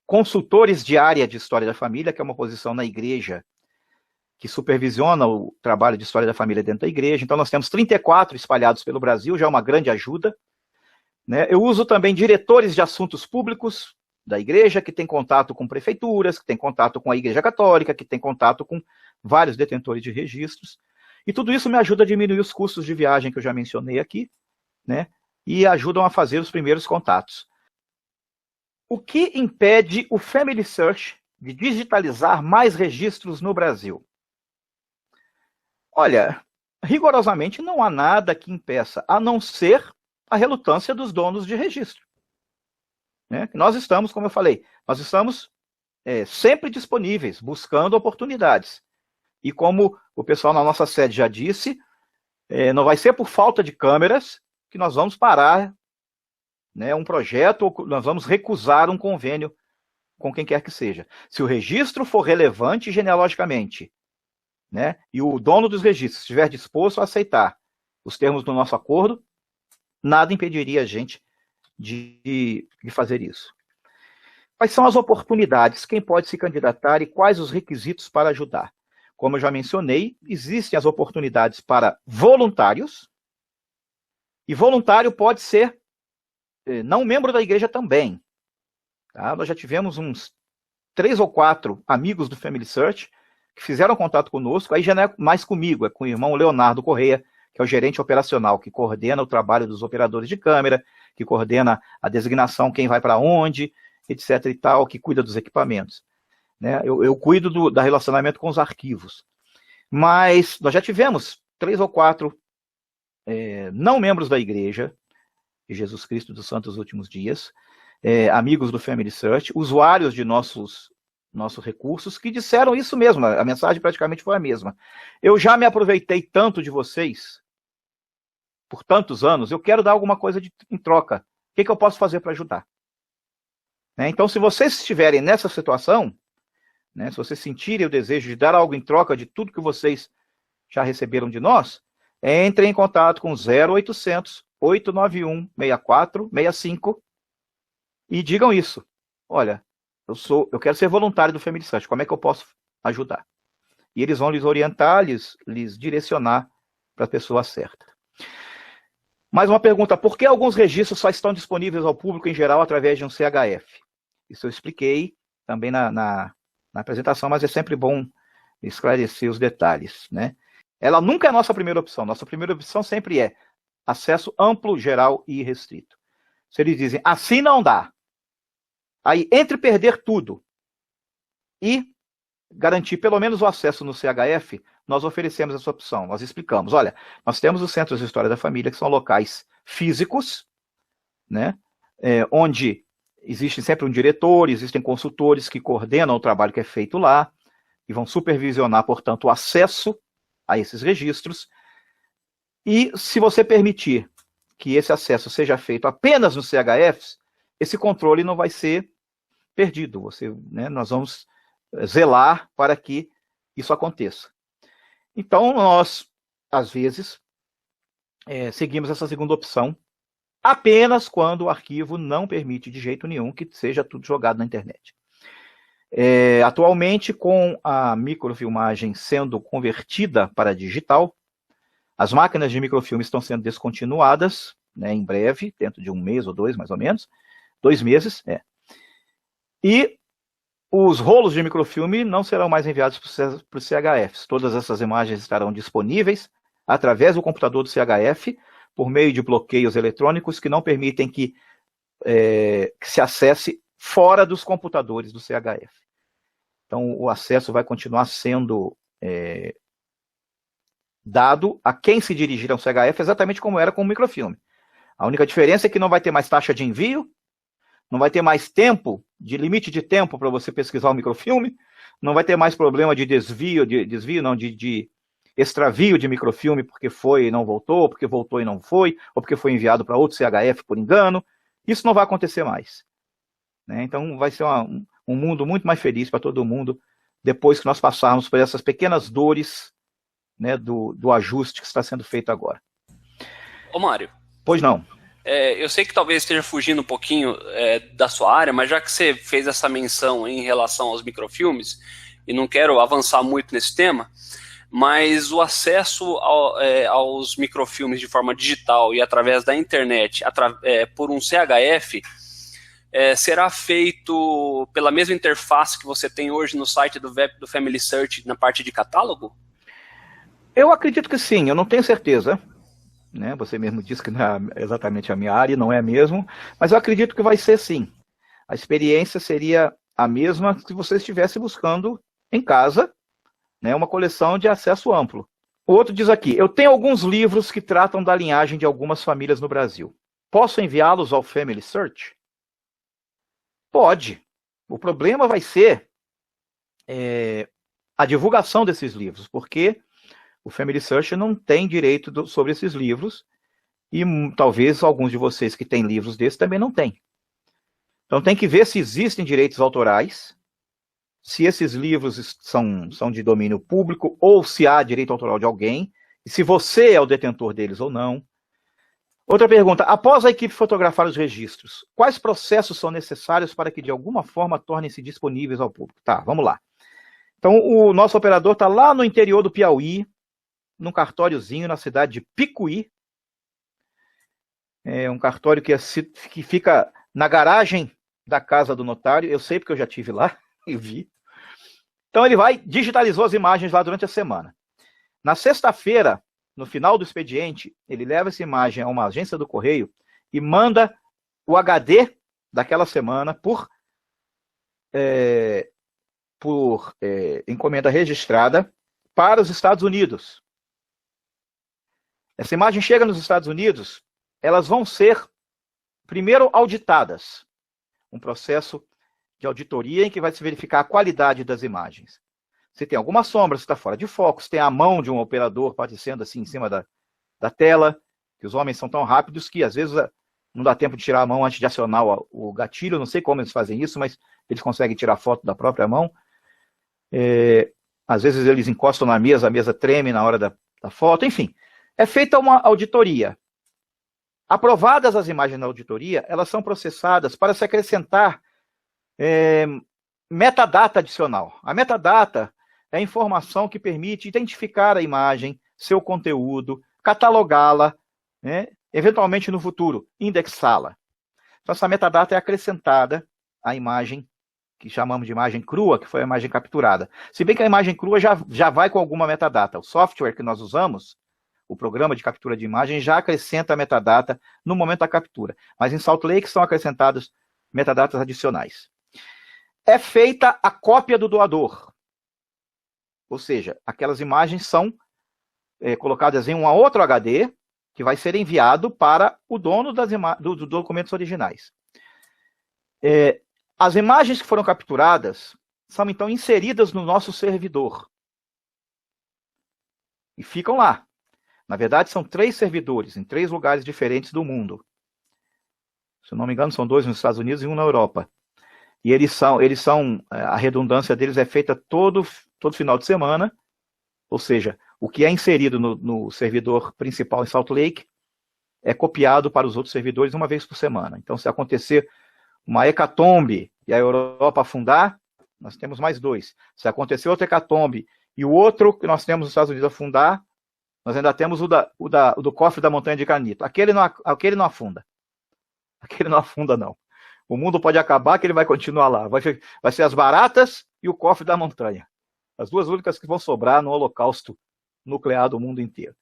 consultores de área de História da Família, que é uma posição na igreja que supervisiona o trabalho de História da Família dentro da igreja. Então nós temos 34 espalhados pelo Brasil, já é uma grande ajuda. Né? Eu uso também diretores de assuntos públicos da igreja, que tem contato com prefeituras, que tem contato com a Igreja Católica, que tem contato com vários detentores de registros. E tudo isso me ajuda a diminuir os custos de viagem que eu já mencionei aqui, né? E ajudam a fazer os primeiros contatos. O que impede o Family Search de digitalizar mais registros no Brasil? Olha, rigorosamente não há nada que impeça, a não ser a relutância dos donos de registro. Né? Nós estamos, como eu falei, nós estamos sempre disponíveis, buscando oportunidades. E como o pessoal na nossa sede já disse, não vai ser por falta de câmeras que nós vamos parar, né, um projeto, ou nós vamos recusar um convênio com quem quer que seja. Se o registro for relevante genealogicamente, né, e o dono dos registros estiver disposto a aceitar os termos do nosso acordo, nada impediria a gente de fazer isso. Quais são as oportunidades? Quem pode se candidatar e quais os requisitos para ajudar? Como eu já mencionei, existem as oportunidades para voluntários, e voluntário pode ser não membro da igreja também. Tá? Nós já tivemos uns 3 ou 4 amigos do Family Search que fizeram contato conosco, aí já não é mais comigo, é com o irmão Leonardo Correia, que é o gerente operacional, que coordena o trabalho dos operadores de câmera, que coordena a designação, quem vai para onde, etc. e tal, que cuida dos equipamentos. Né? Eu cuido da relacionamento com os arquivos. Mas nós já tivemos 3 ou 4 não membros da igreja, de Jesus Cristo dos Santos Últimos Dias, amigos do Family Search, usuários de nossos recursos, que disseram isso mesmo, a mensagem praticamente foi a mesma. Eu já me aproveitei tanto de vocês, por tantos anos, eu quero dar alguma coisa em troca. O que eu posso fazer para ajudar? Né? Então, se vocês estiverem nessa situação, né, se vocês sentirem o desejo de dar algo em troca de tudo que vocês já receberam de nós, entrem em contato com 0800 891 6465 e digam isso. Olha, eu quero ser voluntário do Family Search, como é que eu posso ajudar? E eles vão lhes orientar, lhes direcionar para a pessoa certa. Mais uma pergunta, por que alguns registros só estão disponíveis ao público em geral através de um CHF? Isso eu expliquei também na apresentação, mas é sempre bom esclarecer os detalhes, né? Ela nunca é a nossa primeira opção. Nossa primeira opção sempre é acesso amplo, geral e restrito. Se eles dizem, assim não dá, aí entre perder tudo e garantir pelo menos o acesso no CHF, nós oferecemos essa opção. Nós explicamos, olha, nós temos os Centros de História da Família, que são locais físicos, né, onde existe sempre um diretor, existem consultores que coordenam o trabalho que é feito lá, e vão supervisionar, portanto, o acesso a esses registros. E se você permitir que esse acesso seja feito apenas nos CHFs, esse controle não vai ser perdido. Nós vamos zelar para que isso aconteça. Então, nós, às vezes, seguimos essa segunda opção, apenas quando o arquivo não permite de jeito nenhum que seja tudo jogado na internet. Atualmente, com a microfilmagem sendo convertida para digital, as máquinas de microfilme estão sendo descontinuadas, né, em breve, dentro de 1 mês ou 2, mais ou menos, 2 meses, e os rolos de microfilme não serão mais enviados para os CHFs. Todas essas imagens estarão disponíveis através do computador do CHF, por meio de bloqueios eletrônicos que não permitem que se acesse fora dos computadores do CHF. Então, o acesso vai continuar sendo dado a quem se dirigir ao CHF, exatamente como era com o microfilme. A única diferença é que não vai ter mais taxa de envio, não vai ter mais limite de tempo para você pesquisar o microfilme, não vai ter mais problema de de extravio de microfilme, porque foi e não voltou, porque voltou e não foi, ou porque foi enviado para outro CHF por engano. Isso não vai acontecer mais. Né? Então vai ser um mundo muito mais feliz para todo mundo, depois que nós passarmos por essas pequenas dores, né, do ajuste que está sendo feito agora. Ô Mário. Pois não. Eu sei que talvez esteja fugindo um pouquinho da sua área, mas já que você fez essa menção em relação aos microfilmes, e não quero avançar muito nesse tema, mas o acesso aos microfilmes de forma digital e através da internet, por um CHF, será feito pela mesma interface que você tem hoje no site do Family Search na parte de catálogo? Eu acredito que sim, eu não tenho certeza. Né? Você mesmo disse que não é exatamente a minha área, não é mesmo, mas eu acredito que vai ser sim. A experiência seria a mesma se você estivesse buscando em casa, né, uma coleção de acesso amplo. O outro diz aqui, eu tenho alguns livros que tratam da linhagem de algumas famílias no Brasil. Posso enviá-los ao Family Search? Pode. O problema vai ser a divulgação desses livros, porque o Family Search não tem direito sobre esses livros, e talvez alguns de vocês que têm livros desses também não têm. Então tem que ver se existem direitos autorais, se esses livros são de domínio público, ou se há direito autoral de alguém, e se você é o detentor deles ou não. Outra pergunta. Após a equipe fotografar os registros, quais processos são necessários para que, de alguma forma, tornem-se disponíveis ao público? Tá, vamos lá. Então, o nosso operador está lá no interior do Piauí, num cartóriozinho na cidade de Picuí. É um cartório que fica na garagem da casa do notário. Eu sei porque eu já estive lá e vi. Então, ele digitalizou as imagens lá durante a semana. Na sexta-feira, no final do expediente, ele leva essa imagem a uma agência do correio e manda o HD daquela semana por encomenda registrada para os Estados Unidos. Essa imagem chega nos Estados Unidos, elas vão ser primeiro auditadas. Um processo de auditoria em que vai se verificar a qualidade das imagens. Se tem alguma sombra, se está fora de foco, se tem a mão de um operador aparecendo assim em cima da tela, que os homens são tão rápidos que às vezes não dá tempo de tirar a mão antes de acionar o gatilho, não sei como eles fazem isso, mas eles conseguem tirar foto da própria mão. Às vezes eles encostam na mesa, a mesa treme na hora da foto, enfim. É feita uma auditoria. Aprovadas as imagens na auditoria, elas são processadas para se acrescentar metadata adicional. A metadata é a informação que permite identificar a imagem, seu conteúdo, catalogá-la, né? Eventualmente no futuro, indexá-la. Então essa metadata é acrescentada à imagem, que chamamos de imagem crua, que foi a imagem capturada. Se bem que a imagem crua já vai com alguma metadata. O software que nós usamos, o programa de captura de imagem, já acrescenta a metadata no momento da captura. Mas em Salt Lake são acrescentados metadatas adicionais. É feita a cópia do doador. Ou seja, aquelas imagens são colocadas em um outro HD, que vai ser enviado para o dono dos documentos originais. As imagens que foram capturadas são, então, inseridas no nosso servidor. E ficam lá. Na verdade, são 3 servidores, em 3 lugares diferentes do mundo. Se eu não me engano, são 2 nos Estados Unidos e 1 na Europa. E a redundância deles é feita todo final de semana, ou seja, o que é inserido no servidor principal em Salt Lake é copiado para os outros servidores uma vez por semana. Então, se acontecer uma hecatombe e a Europa afundar, nós temos mais 2. Se acontecer outra hecatombe e o outro que nós temos nos Estados Unidos afundar, nós ainda temos o do cofre da montanha de granito. Aquele não afunda. Aquele não afunda, não. O mundo pode acabar, que ele vai continuar lá. Vai ser as baratas e o cofre da montanha. As 2 únicas que vão sobrar no holocausto nuclear do mundo inteiro.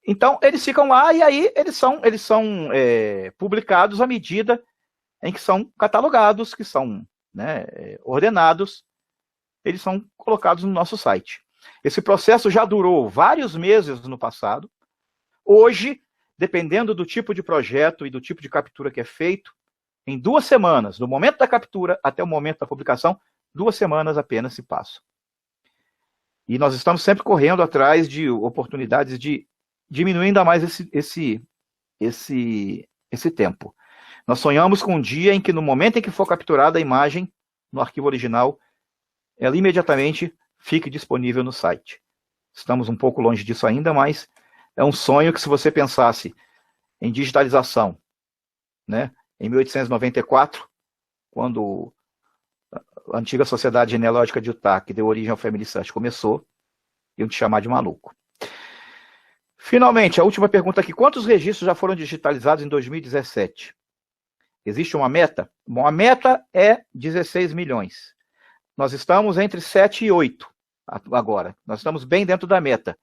Então, eles ficam lá e aí eles são publicados à medida em que são catalogados, que são ordenados, eles são colocados no nosso site. Esse processo já durou vários meses no passado. Hoje, dependendo do tipo de projeto e do tipo de captura que é feito, em 2 semanas, do momento da captura até o momento da publicação, 2 semanas apenas se passam. E nós estamos sempre correndo atrás de oportunidades de diminuir ainda mais esse tempo. Nós sonhamos com um dia em que, no momento em que for capturada a imagem no arquivo original, ela imediatamente fique disponível no site. Estamos um pouco longe disso ainda, mas é um sonho que, se você pensasse em digitalização, né, em 1894, quando a antiga Sociedade Genealógica de Utah, que deu origem ao Family Search, começou, iam te chamar de maluco. Finalmente, a última pergunta aqui. Quantos registros já foram digitalizados em 2017? Existe uma meta? Bom, a meta é 16 milhões. Nós estamos entre 7 e 8 agora. Nós estamos bem dentro da meta.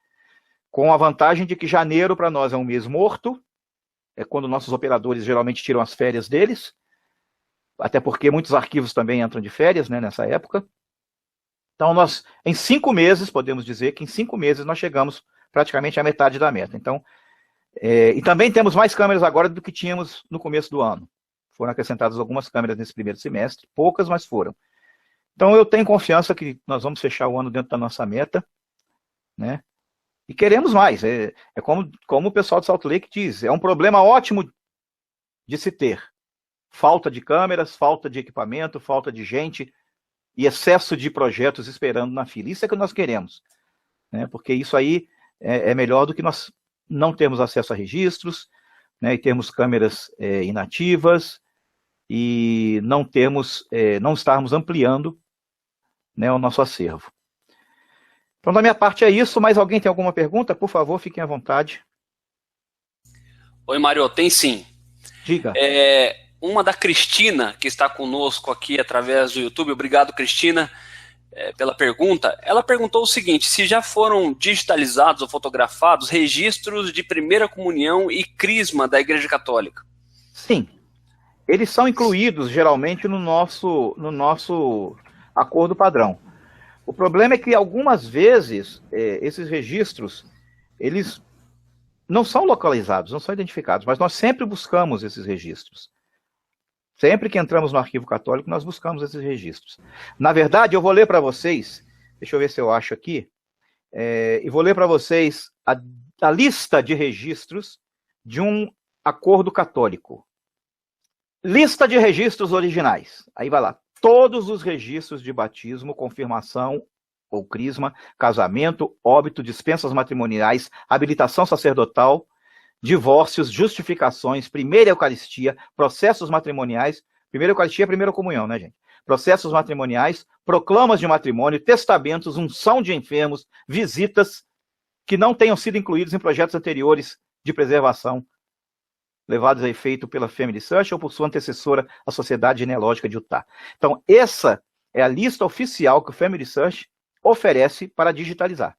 Com a vantagem de que janeiro para nós é um mês morto, é quando nossos operadores geralmente tiram as férias deles, até porque muitos arquivos também entram de férias, né, nessa época. Então, nós, em 5 meses, podemos dizer que em 5 meses nós chegamos praticamente à metade da meta. Então, e também temos mais câmeras agora do que tínhamos no começo do ano. Foram acrescentadas algumas câmeras nesse primeiro semestre, poucas, mas foram. Então, eu tenho confiança que nós vamos fechar o ano dentro da nossa meta, né? E queremos mais. É como o pessoal de Salt Lake diz, é um problema ótimo de se ter. Falta de câmeras, falta de equipamento, falta de gente e excesso de projetos esperando na fila. Isso é que nós queremos, né? Porque isso aí é melhor do que nós não termos acesso a registros, né, e termos câmeras inativas e não estarmos ampliando, né, o nosso acervo. Então, da minha parte é isso, mas alguém tem alguma pergunta? Por favor, fiquem à vontade. Oi, Mário, tem sim. Diga. Uma da Cristina, que está conosco aqui através do YouTube. Obrigado, Cristina, pela pergunta. Ela perguntou o seguinte: se já foram digitalizados ou fotografados registros de primeira comunhão e crisma da Igreja Católica? Sim. Eles são incluídos, geralmente, no nosso acordo padrão. O problema é que, algumas vezes, esses registros, eles não são localizados, não são identificados, mas nós sempre buscamos esses registros. Sempre que entramos no arquivo católico, nós buscamos esses registros. Na verdade, eu vou ler para vocês, deixa eu ver se eu acho aqui, e vou ler para vocês a lista de registros de um acordo católico. Lista de registros originais. Aí vai lá. Todos os registros de batismo, confirmação ou crisma, casamento, óbito, dispensas matrimoniais, habilitação sacerdotal, divórcios, justificações, primeira Eucaristia, processos matrimoniais, primeira Eucaristia é primeira comunhão, né, gente? Processos matrimoniais, proclamas de matrimônio, testamentos, unção de enfermos, visitas que não tenham sido incluídos em projetos anteriores de preservação, levados a efeito pela Family Search ou por sua antecessora, a Sociedade Genealógica de Utah. Então, essa é a lista oficial que o Family Search oferece para digitalizar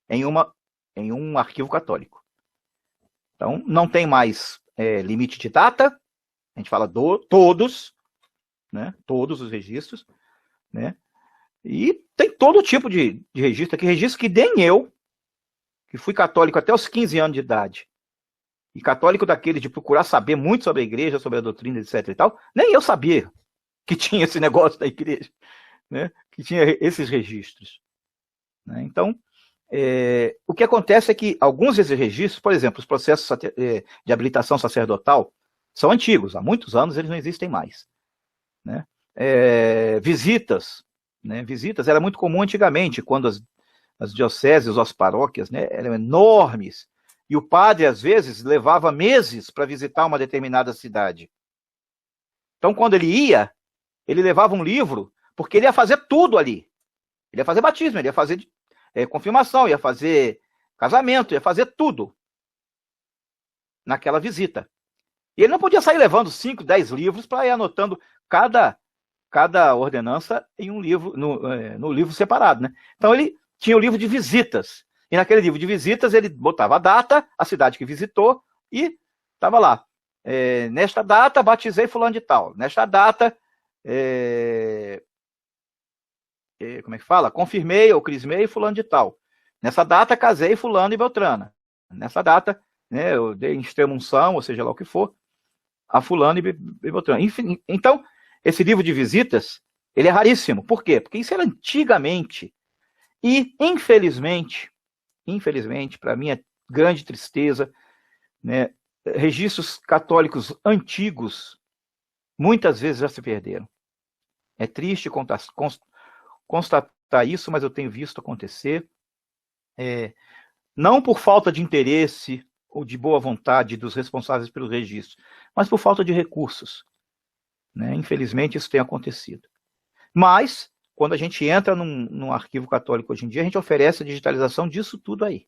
em um arquivo católico. Então, não tem mais limite de data, a gente fala todos, né, todos os registros, né, e tem todo tipo de registro aqui, registro que nem eu, que fui católico até os 15 anos de idade, e católico daquele de procurar saber muito sobre a igreja, sobre a doutrina, etc e tal, nem eu sabia que tinha esse negócio da igreja, né, que tinha esses registros. Né? Então, o que acontece é que alguns desses registros, por exemplo, os processos de habilitação sacerdotal, são antigos, há muitos anos eles não existem mais. Né? Visitas, né? Visitas era muito comum antigamente, quando as dioceses ou as paróquias, né, eram enormes, e o padre, às vezes, levava meses para visitar uma determinada cidade. Então, quando ele ia, ele levava um livro, porque ele ia fazer tudo ali. Ele ia fazer batismo, ele ia fazer confirmação, ia fazer casamento, ia fazer tudo naquela visita. E ele não podia sair levando 5, 10 livros para ir anotando cada ordenança em um livro, no livro separado. Né? Então, ele tinha o livro de visitas. E naquele livro de visitas, ele botava a data, a cidade que visitou, e estava lá. Nesta data, batizei fulano de tal. Nesta data, como é que fala? Confirmei ou crismei fulano de tal. Nessa data, casei fulano e beltrana. Nessa data, né, eu dei extrema-unção, ou seja lá o que for, a fulano e beltrana. Enfim, então, esse livro de visitas, ele é raríssimo. Por quê? Porque isso era antigamente. E, infelizmente, para minha grande tristeza, né, registros católicos antigos, muitas vezes já se perderam. É triste constatar isso, mas eu tenho visto acontecer. Não por falta de interesse ou de boa vontade dos responsáveis pelo registro, mas por falta de recursos. Né? Infelizmente, isso tem acontecido. Mas, quando a gente entra num arquivo católico hoje em dia, a gente oferece a digitalização disso tudo aí.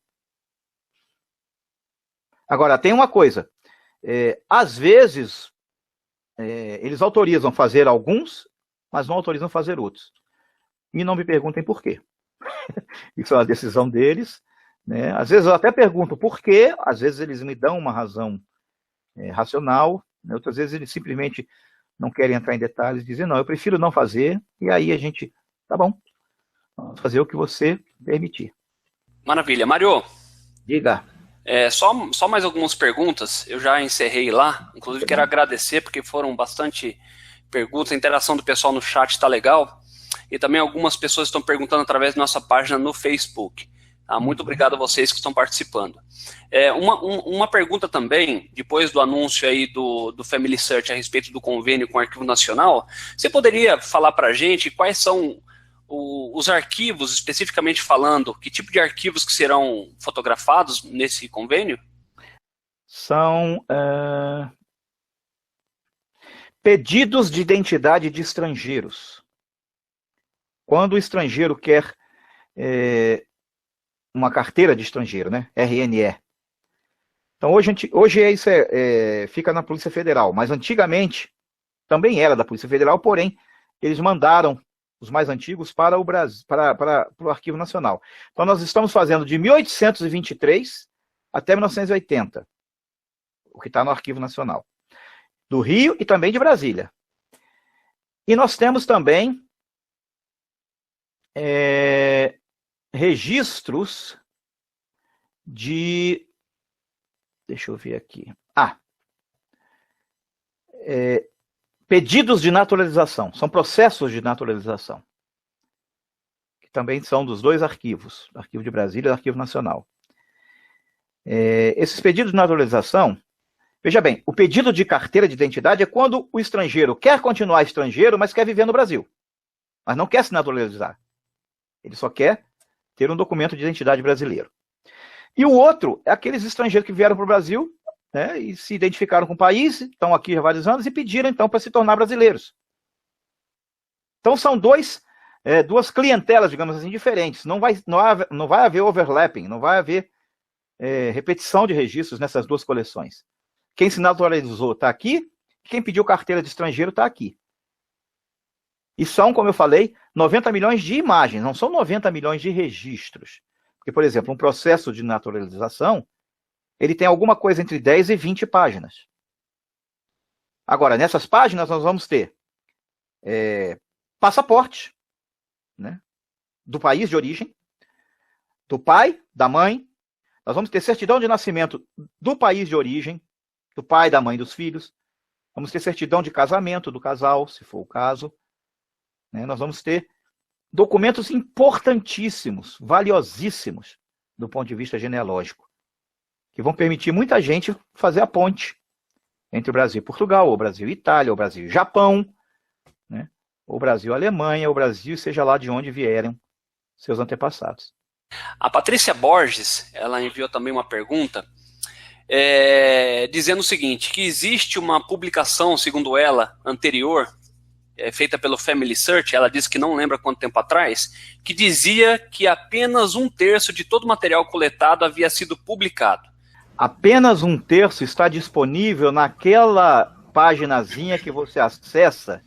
Agora, tem uma coisa. Às vezes, eles autorizam fazer alguns, mas não autorizam fazer outros. E não me perguntem por quê. Isso é uma decisão deles. Né? Às vezes eu até pergunto por quê, às vezes eles me dão uma razão racional, né? Outras vezes eles simplesmente não querem entrar em detalhes, dizem, não, eu prefiro não fazer, e aí a gente, tá bom, vamos fazer o que você permitir. Maravilha. Mário, diga. Só mais algumas perguntas, eu já encerrei lá, inclusive quero agradecer, porque foram bastante perguntas, a interação do pessoal no chat está legal, e também algumas pessoas estão perguntando através da nossa página no Facebook. Tá? Muito obrigado a vocês que estão participando. Uma pergunta também, depois do anúncio aí do Family Search a respeito do convênio com o Arquivo Nacional, você poderia falar para a gente quais são os arquivos, especificamente falando, que tipo de arquivos que serão fotografados nesse convênio? são pedidos de identidade de estrangeiros. Quando o estrangeiro quer uma carteira de estrangeiro, né? RNE. Então, hoje isso fica na Polícia Federal, mas antigamente também era da Polícia Federal, porém, eles mandaram os mais antigos para o Brasil, para o Arquivo Nacional. Então, nós estamos fazendo de 1823 até 1980, o que está no Arquivo Nacional, do Rio e também de Brasília. E nós temos também registros de... Deixa eu ver aqui. Pedidos de naturalização. São processos de naturalização. Que também são dos dois arquivos. Arquivo de Brasília e Arquivo Nacional. Esses pedidos de naturalização... Veja bem, o pedido de carteira de identidade é quando o estrangeiro quer continuar estrangeiro, mas quer viver no Brasil. Mas não quer se naturalizar. Ele só quer ter um documento de identidade brasileiro. E o outro é aqueles estrangeiros que vieram para o Brasil, né, e se identificaram com o país, estão aqui há vários anos e pediram, então, para se tornar brasileiros. Então, são duas clientelas, digamos assim, diferentes. Não vai haver overlapping, não vai haver repetição de registros nessas duas coleções. Quem se naturalizou está aqui, quem pediu carteira de estrangeiro está aqui. E são, como eu falei, 90 milhões de imagens, não são 90 milhões de registros. Porque, por exemplo, um processo de naturalização, ele tem alguma coisa entre 10 e 20 páginas. Agora, nessas páginas, nós vamos ter passaporte, né, do país de origem, do pai, da mãe. Nós vamos ter certidão de nascimento do país de origem, do pai, da mãe, dos filhos. Vamos ter certidão de casamento do casal, se for o caso. Nós vamos ter documentos importantíssimos, valiosíssimos, do ponto de vista genealógico, que vão permitir muita gente fazer a ponte entre o Brasil e Portugal, ou Brasil e Itália, ou Brasil e Japão, né? Ou Brasil e Alemanha, ou Brasil, seja lá de onde vieram seus antepassados. A Patrícia Borges, ela enviou também uma pergunta, dizendo o seguinte, que existe uma publicação, segundo ela, anterior, feita pelo Family Search, ela disse que não lembra quanto tempo atrás, que dizia que apenas 1/3 de todo o material coletado havia sido publicado. Apenas 1/3 está disponível naquela paginazinha que você acessa,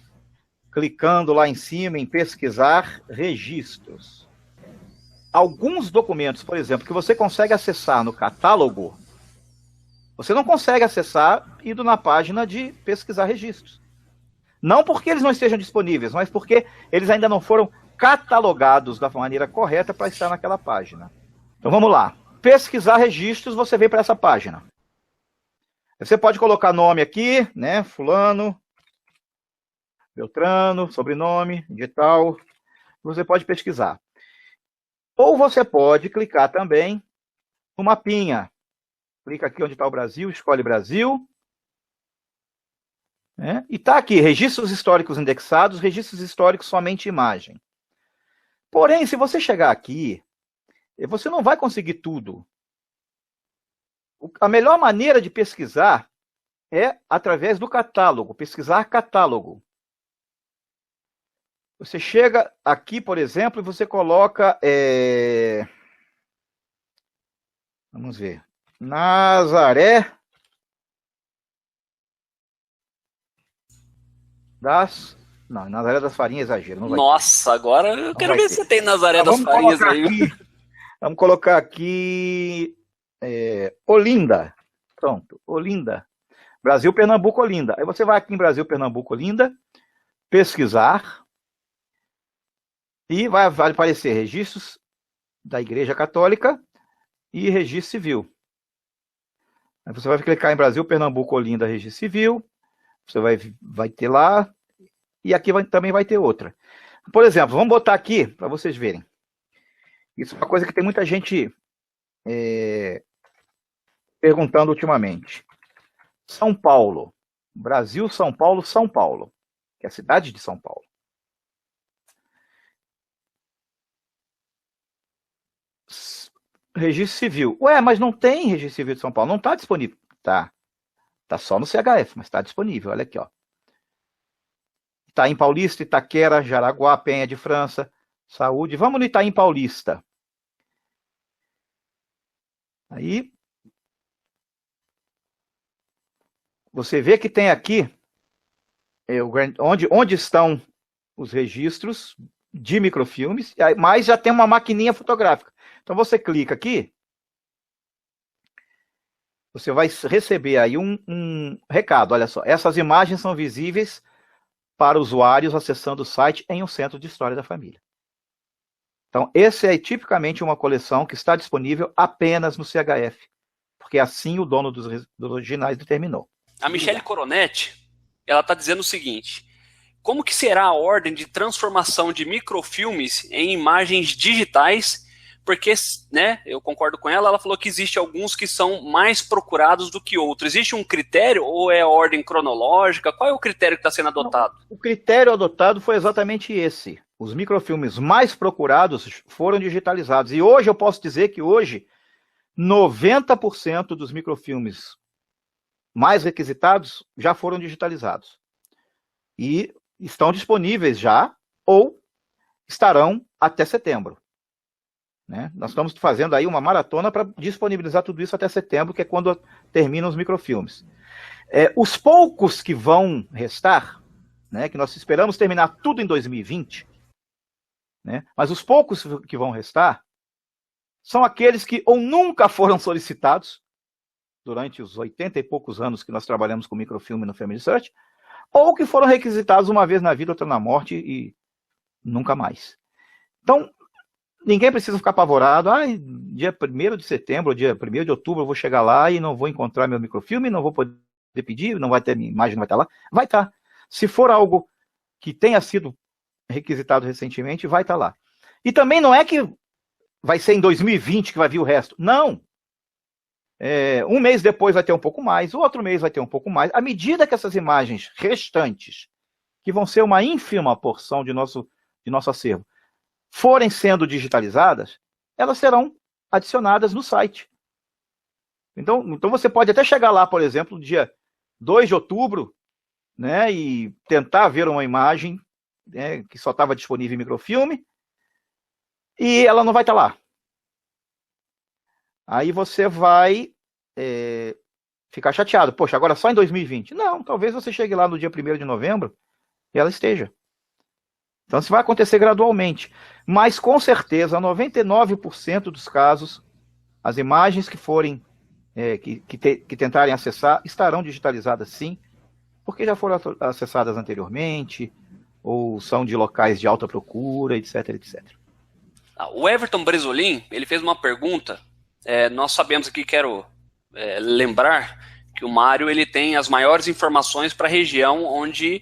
clicando lá em cima em pesquisar registros. Alguns documentos, por exemplo, que você consegue acessar no catálogo, você não consegue acessar indo na página de pesquisar registros. Não porque eles não estejam disponíveis, mas porque eles ainda não foram catalogados da maneira correta para estar naquela página. Então vamos lá. Pesquisar registros, você vem para essa página. Você pode colocar nome aqui, né? Fulano, Beltrano, sobrenome, edital. Você pode pesquisar. Ou você pode clicar também no mapinha. Clica aqui onde está o Brasil, escolhe Brasil. E está aqui, registros históricos indexados, registros históricos somente imagem. Porém, se você chegar aqui, você não vai conseguir tudo. A melhor maneira de pesquisar é através do catálogo, pesquisar catálogo. Você chega aqui, por exemplo, e você coloca... Vamos ver. Nazaré das... Não, Nazaré das Farinhas é exagero. Nossa, agora eu quero ver se tem Nazaré das Farinhas aí. Vamos colocar aqui Olinda. Pronto, Olinda. Brasil, Pernambuco, Olinda. Aí você vai aqui em Brasil, Pernambuco, Olinda, pesquisar, e vai aparecer registros da Igreja Católica e registro civil. Aí você vai clicar em Brasil, Pernambuco, Olinda, registro civil. Você vai ter lá, e aqui também vai ter outra. Por exemplo, vamos botar aqui, para vocês verem. Isso é uma coisa que tem muita gente perguntando ultimamente. São Paulo. Brasil, São Paulo, São Paulo. Que é a cidade de São Paulo. Registro civil. Ué, mas não tem registro civil de São Paulo. Não está disponível. Tá. Tá só no CHF, mas está disponível. Olha aqui, ó. Itaim Paulista, Itaquera, Jaraguá, Penha de França, Saúde. Vamos no Itaim Paulista. Aí, você vê que tem aqui onde estão os registros de microfilmes, mas já tem uma maquininha fotográfica. Então, você clica aqui, você vai receber aí um recado. Olha só, essas imagens são visíveis para usuários acessando o site em um centro de história da família. Então, esse é tipicamente uma coleção que está disponível apenas no CHF, porque assim o dono dos originais determinou. A Michele Coronetti, ela está dizendo o seguinte: como que será a ordem de transformação de microfilmes em imagens digitais? Porque, né, eu concordo com ela, ela falou que existe alguns que são mais procurados do que outros. Existe um critério ou é a ordem cronológica? Qual é o critério que está sendo adotado? Não, o critério adotado foi exatamente esse. Os microfilmes mais procurados foram digitalizados. E hoje eu posso dizer que hoje 90% dos microfilmes mais requisitados já foram digitalizados. E estão disponíveis já ou estarão até setembro. Né? Nós estamos fazendo aí uma maratona para disponibilizar tudo isso até setembro, que é quando terminam os microfilmes. Os poucos que vão restar, né, que nós esperamos terminar tudo em 2020, né, mas os poucos que vão restar são aqueles que ou nunca foram solicitados, durante os 80 e poucos anos que nós trabalhamos com microfilme no Family Search, ou que foram requisitados uma vez na vida, outra na morte e nunca mais. Então, ninguém precisa ficar apavorado. Dia 1º de setembro, dia 1º de outubro, eu vou chegar lá e não vou encontrar meu microfilme, não vou poder pedir, não vai ter minha imagem, não vai estar lá. Vai estar. Se for algo que tenha sido requisitado recentemente, vai estar lá. E também não é que vai ser em 2020 que vai vir o resto. Não. Um mês depois vai ter um pouco mais, o outro mês vai ter um pouco mais. À medida que essas imagens restantes, que vão ser uma ínfima porção de nosso acervo, forem sendo digitalizadas, elas serão adicionadas no site. Então você pode até chegar lá, por exemplo, no dia 2 de outubro, né, e tentar ver uma imagem, né, que só estava disponível em microfilme, e ela não vai estar lá. Aí você vai ficar chateado. Poxa, agora só em 2020. Não, talvez você chegue lá no dia 1º de novembro e ela esteja. Então, isso vai acontecer gradualmente. Mas, com certeza, 99% dos casos, as imagens que forem, que tentarem acessar, estarão digitalizadas sim, porque já foram acessadas anteriormente, ou são de locais de alta procura, etc, etc. O Everton Bresolin, ele fez uma pergunta. Nós sabemos aqui, quero lembrar, que o Mário ele tem as maiores informações para a região onde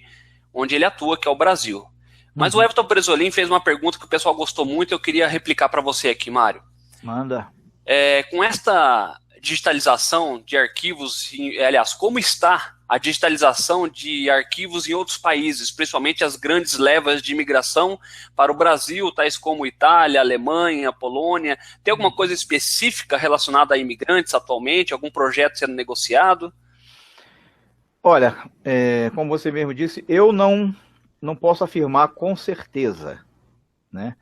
ele atua, que é o Brasil. Mas o Everton Bresolin fez uma pergunta que o pessoal gostou muito e eu queria replicar para você aqui, Mário. Manda. Com esta digitalização de arquivos, aliás, como está a digitalização de arquivos em outros países, principalmente as grandes levas de imigração para o Brasil, tais como Itália, Alemanha, Polônia? Tem alguma coisa específica relacionada a imigrantes atualmente? Algum projeto sendo negociado? Olha, como você mesmo disse, eu não posso afirmar com certeza, né?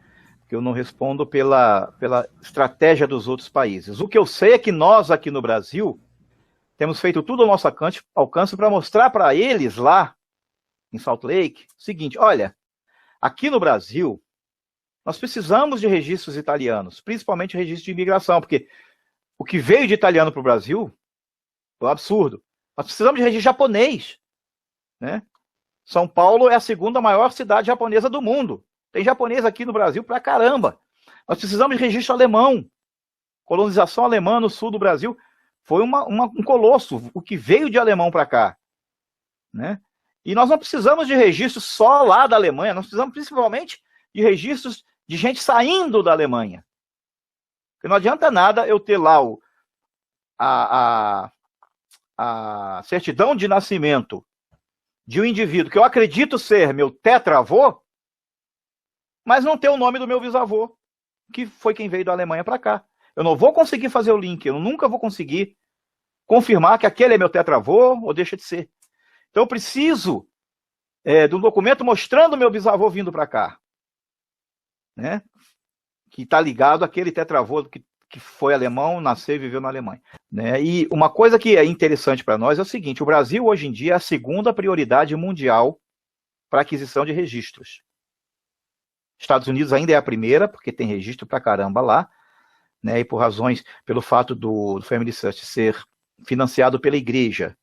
Que eu não respondo pela estratégia dos outros países. O que eu sei é que nós aqui no Brasil temos feito tudo ao nosso alcance para mostrar para eles lá em Salt Lake o seguinte: olha, aqui no Brasil nós precisamos de registros italianos, principalmente registro de imigração, porque o que veio de italiano para o Brasil é um absurdo. Nós precisamos de registro japonês, né? São Paulo é a segunda maior cidade japonesa do mundo. Tem japonês aqui no Brasil pra caramba. Nós precisamos de registro alemão. Colonização alemã no sul do Brasil foi um colosso, o que veio de alemão para cá, né? E nós não precisamos de registros só lá da Alemanha, nós precisamos principalmente de registros de gente saindo da Alemanha. Porque não adianta nada eu ter lá a certidão de nascimento de um indivíduo que eu acredito ser meu tetravô, mas não ter o nome do meu bisavô, que foi quem veio da Alemanha para cá. Eu não vou conseguir fazer o link, eu nunca vou conseguir confirmar que aquele é meu tetravô ou deixa de ser. Então eu preciso de um documento mostrando meu bisavô vindo para cá, né? Que está ligado àquele tetravô que foi alemão, nasceu e viveu na Alemanha. Né? E uma coisa que é interessante para nós é o seguinte: o Brasil hoje em dia é a segunda prioridade mundial para aquisição de registros. Estados Unidos ainda é a primeira, porque tem registro para caramba lá, né? E por razões, pelo fato do Family Search ser financiado pela igreja,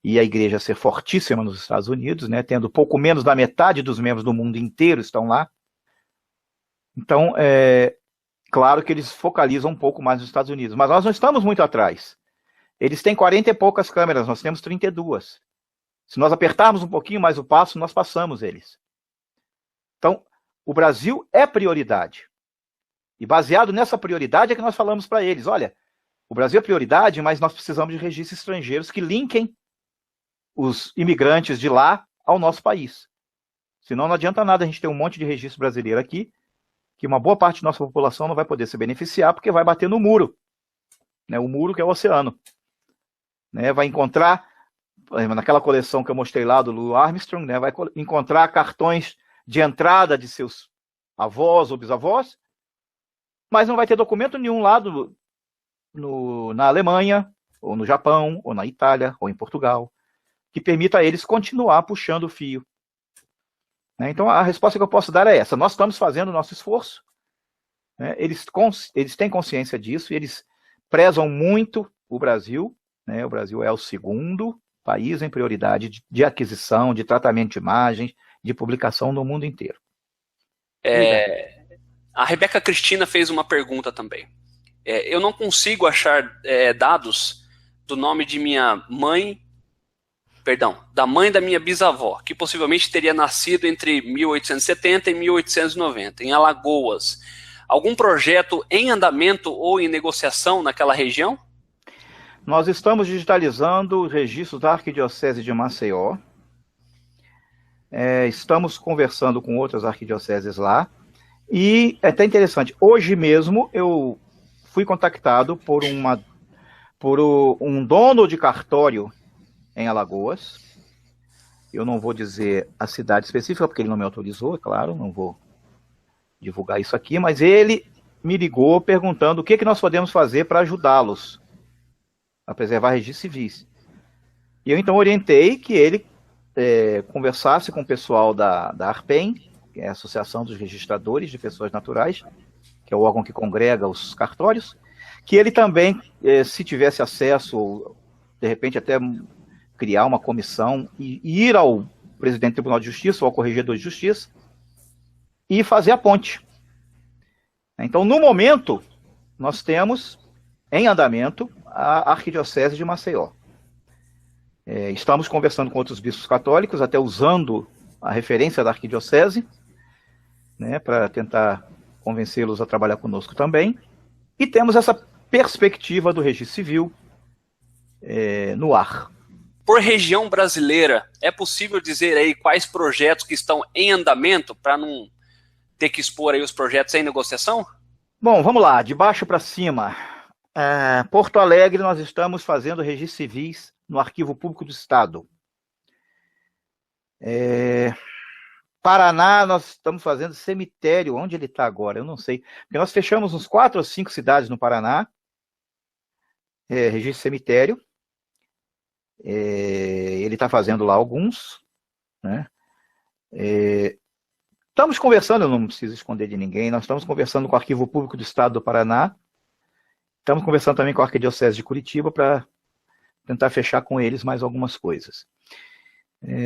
e a igreja ser fortíssima nos Estados Unidos, né? Tendo pouco menos da metade dos membros do mundo inteiro estão lá. Então, claro que eles focalizam um pouco mais nos Estados Unidos, mas nós não estamos muito atrás. Eles têm 40 e poucas câmeras, nós temos 32. Se nós apertarmos um pouquinho mais o passo, nós passamos eles. Então, o Brasil é prioridade. E baseado nessa prioridade é que nós falamos para eles: olha, o Brasil é prioridade, mas nós precisamos de registros estrangeiros que linkem os imigrantes de lá ao nosso país. Senão não adianta nada a gente ter um monte de registro brasileiro aqui, que uma boa parte da nossa população não vai poder se beneficiar, porque vai bater no muro. Né, o muro que é o oceano. Né, vai encontrar, naquela coleção que eu mostrei lá do Louis Armstrong, né, vai encontrar cartões de entrada de seus avós ou bisavós, mas não vai ter documento nenhum lá na Alemanha, ou no Japão, ou na Itália, ou em Portugal, que permita a eles continuar puxando o fio. Então, a resposta que eu posso dar é essa: nós estamos fazendo o nosso esforço, né? Eles têm consciência disso, e eles prezam muito o Brasil, né? O Brasil é o segundo país em prioridade de aquisição, de tratamento de imagens, de publicação no mundo inteiro. A Rebeca Cristina fez uma pergunta também. Eu não consigo achar dados do nome de minha mãe, da mãe da minha bisavó, que possivelmente teria nascido entre 1870 e 1890, em Alagoas. Algum projeto em andamento ou em negociação naquela região? Nós estamos digitalizando os registros da Arquidiocese de Maceió. Estamos conversando com outras arquidioceses lá. E é até interessante, hoje mesmo eu fui contactado por um dono de cartório em Alagoas. Eu não vou dizer a cidade específica, porque ele não me autorizou, é claro, não vou divulgar isso aqui, mas ele me ligou perguntando o que nós podemos fazer para ajudá-los a preservar registros civis. E eu então orientei que ele conversasse com o pessoal da ARPEN, que é a Associação dos Registradores de Pessoas Naturais, que é o órgão que congrega os cartórios, que ele também, se tivesse acesso, de repente até criar uma comissão e ir ao presidente do Tribunal de Justiça ou ao corregedor de Justiça e fazer a ponte. Então, no momento, nós temos em andamento a Arquidiocese de Maceió. Estamos conversando com outros bispos católicos, até usando a referência da Arquidiocese, né, para tentar convencê-los a trabalhar conosco também. E temos essa perspectiva do registro civil no ar. Por região brasileira, é possível dizer aí quais projetos que estão em andamento, para não ter que expor aí os projetos em negociação? Bom, vamos lá, de baixo para cima. Porto Alegre, nós estamos fazendo registros civis no Arquivo Público do Estado. Paraná, nós estamos fazendo cemitério. Onde ele está agora? Eu não sei. Porque nós fechamos uns 4 ou 5 cidades no Paraná. Registro cemitério. Ele está fazendo lá alguns. Né? Estamos conversando, eu não preciso esconder de ninguém, nós estamos conversando com o Arquivo Público do Estado do Paraná. Estamos conversando também com a Arquidiocese de Curitiba para tentar fechar com eles mais algumas coisas.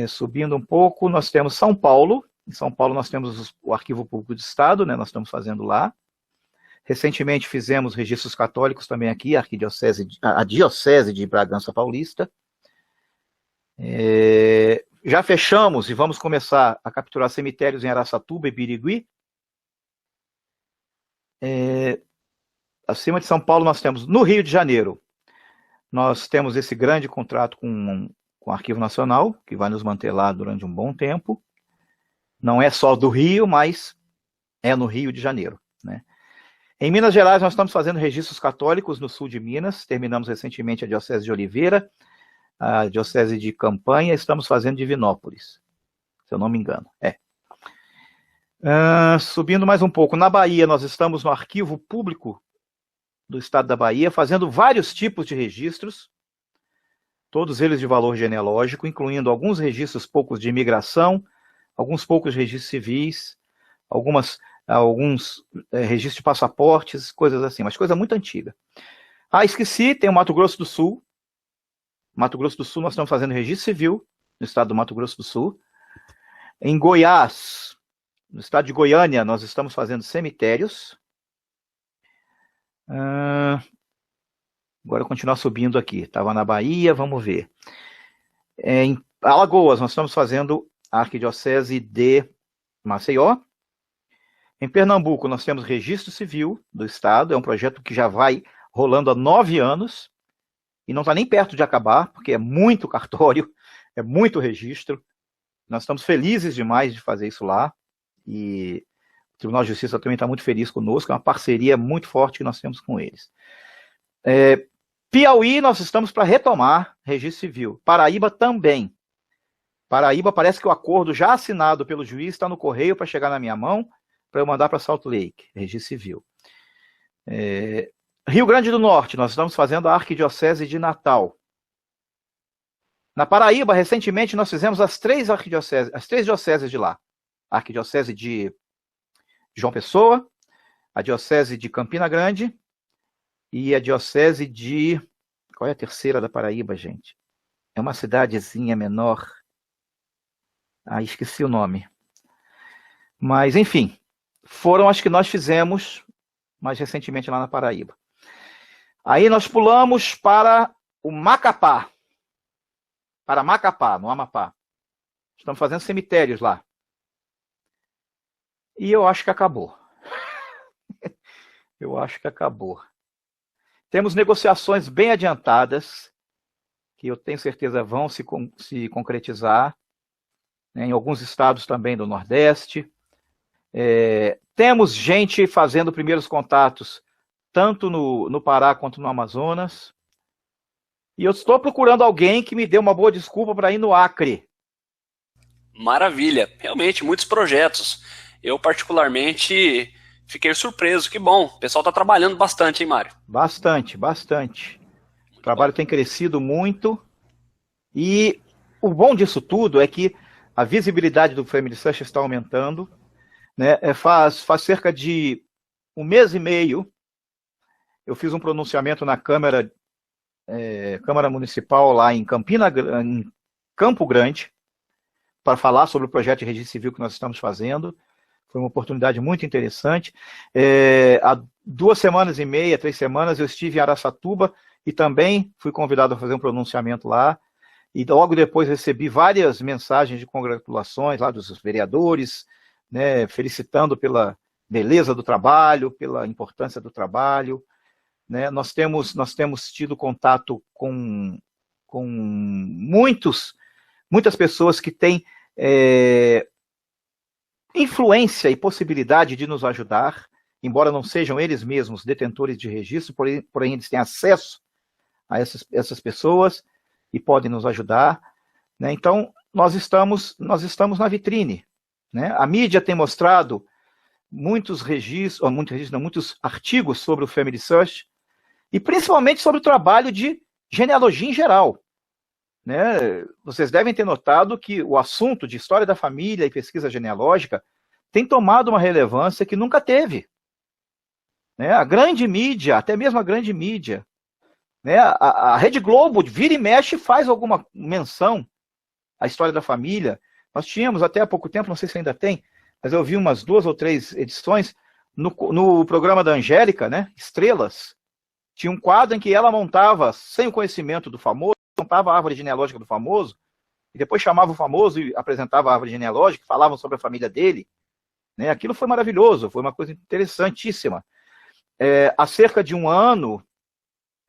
Subindo um pouco, nós temos São Paulo. Em São Paulo nós temos o Arquivo Público do Estado, né, nós estamos fazendo lá. Recentemente fizemos registros católicos também aqui, a Diocese de Bragança Paulista. Já fechamos e vamos começar a capturar cemitérios em Araçatuba e Birigui. Acima de São Paulo nós temos, no Rio de Janeiro, nós temos esse grande contrato com o Arquivo Nacional, que vai nos manter lá durante um bom tempo. Não é só do Rio, mas é no Rio de Janeiro. Né? Em Minas Gerais, nós estamos fazendo registros católicos no sul de Minas, terminamos recentemente a Diocese de Oliveira, a Diocese de Campanha, estamos fazendo Divinópolis, se eu não me engano. Subindo mais um pouco, na Bahia, nós estamos no Arquivo Público do Estado da Bahia, fazendo vários tipos de registros, todos eles de valor genealógico, incluindo alguns registros poucos de imigração, alguns poucos registros civis, alguns registros de passaportes, coisas assim, mas coisa muito antiga. Esqueci, tem o Mato Grosso do Sul. Mato Grosso do Sul, nós estamos fazendo registro civil, no estado do Mato Grosso do Sul. Em Goiás, no estado de Goiânia, nós estamos fazendo cemitérios. Agora eu continuar subindo aqui. Estava na Bahia, vamos ver. Em Alagoas, nós estamos fazendo a Arquidiocese de Maceió. Em Pernambuco, nós temos registro civil do estado. É um projeto que já vai rolando há 9 anos. E não está nem perto de acabar, porque é muito cartório, é muito registro. Nós estamos felizes demais de fazer isso lá. E o Tribunal de Justiça também está muito feliz conosco. É uma parceria muito forte que nós temos com eles. Piauí, nós estamos para retomar registro civil. Paraíba também. Paraíba, parece que o acordo já assinado pelo juiz está no correio para chegar na minha mão, para eu mandar para Salt Lake, registro civil. Rio Grande do Norte, nós estamos fazendo a Arquidiocese de Natal. Na Paraíba, recentemente, nós fizemos as 3 dioceses de lá. A Arquidiocese de João Pessoa, a Diocese de Campina Grande e a Diocese de... Qual é a terceira da Paraíba, gente? É uma cidadezinha menor. Esqueci o nome. Mas, enfim, foram as que nós fizemos mais recentemente lá na Paraíba. Aí nós pulamos para o Macapá. Para Macapá, no Amapá. Estamos fazendo cemitérios lá. E eu acho que acabou. Eu acho que acabou. Temos negociações bem adiantadas, que eu tenho certeza vão se concretizar, né, em alguns estados também do Nordeste. Temos gente fazendo primeiros contatos, tanto no Pará quanto no Amazonas. E eu estou procurando alguém que me dê uma boa desculpa para ir no Acre. Maravilha, realmente, muitos projetos. Eu, particularmente, fiquei surpreso. Que bom, o pessoal está trabalhando bastante, hein, Mário? Bastante. O trabalho tem crescido muito. E o bom disso tudo é que a visibilidade do Family Search está aumentando. Né? Faz cerca de 1 mês e meio, eu fiz um pronunciamento na Câmara Municipal lá em Campo Grande, para falar sobre o projeto de registro civil que nós estamos fazendo. Foi uma oportunidade muito interessante. Há 2 semanas e meia, 3 semanas, eu estive em Araçatuba e também fui convidado a fazer um pronunciamento lá. E logo depois recebi várias mensagens de congratulações lá dos vereadores, né, felicitando pela beleza do trabalho, pela importância do trabalho. Né? Nós temos tido contato com muitas pessoas que têm influência e possibilidade de nos ajudar, embora não sejam eles mesmos detentores de registro, porém eles têm acesso a essas pessoas e podem nos ajudar. Né? Então, nós estamos na vitrine. Né? A mídia tem mostrado muitos artigos sobre o Family Search, e principalmente sobre o trabalho de genealogia em geral. Né? Vocês devem ter notado que o assunto de história da família e pesquisa genealógica tem tomado uma relevância que nunca teve. Né? A grande mídia, até mesmo a grande mídia, né? A Rede Globo vira e mexe faz alguma menção à história da família. Nós tínhamos até há pouco tempo, não sei se ainda tem, mas eu vi umas 2 ou 3 edições no programa da Angélica, né? Estrelas. Tinha um quadro em que ela montava, sem o conhecimento do famoso, montava a árvore genealógica do famoso, e depois chamava o famoso e apresentava a árvore genealógica, falavam sobre a família dele. Né? Aquilo foi maravilhoso, foi uma coisa interessantíssima. Há cerca de 1 ano,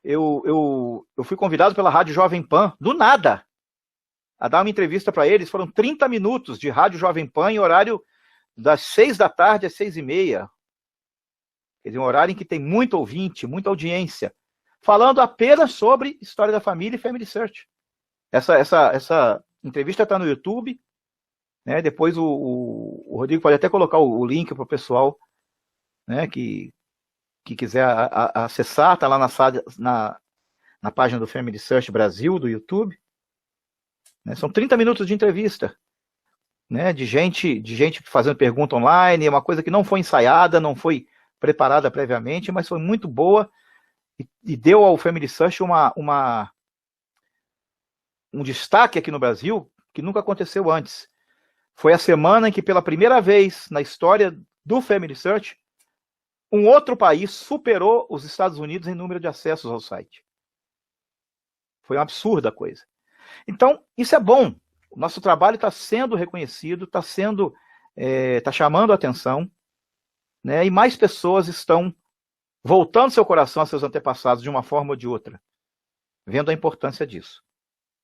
eu fui convidado pela Rádio Jovem Pan, do nada, a dar uma entrevista para eles. Foram 30 minutos de Rádio Jovem Pan em horário das 6 da tarde às 6h30. Quer dizer, um horário em que tem muito ouvinte, muita audiência, falando apenas sobre história da família e Family Search. Essa entrevista está no YouTube, né? Depois o Rodrigo pode até colocar o link para o pessoal, né, que quiser acessar, está lá na página do Family Search Brasil, do YouTube. Né? São 30 minutos de entrevista, né, de gente fazendo pergunta online, é uma coisa que não foi ensaiada, não foi preparada previamente, mas foi muito boa e deu ao Family Search um destaque aqui no Brasil que nunca aconteceu antes. Foi a semana em que, pela primeira vez na história do Family Search, um outro país superou os Estados Unidos em número de acessos ao site. Foi uma absurda coisa. Então, isso é bom. O nosso trabalho está sendo reconhecido, está chamando a atenção, né? E mais pessoas estão voltando seu coração a seus antepassados de uma forma ou de outra, vendo a importância disso.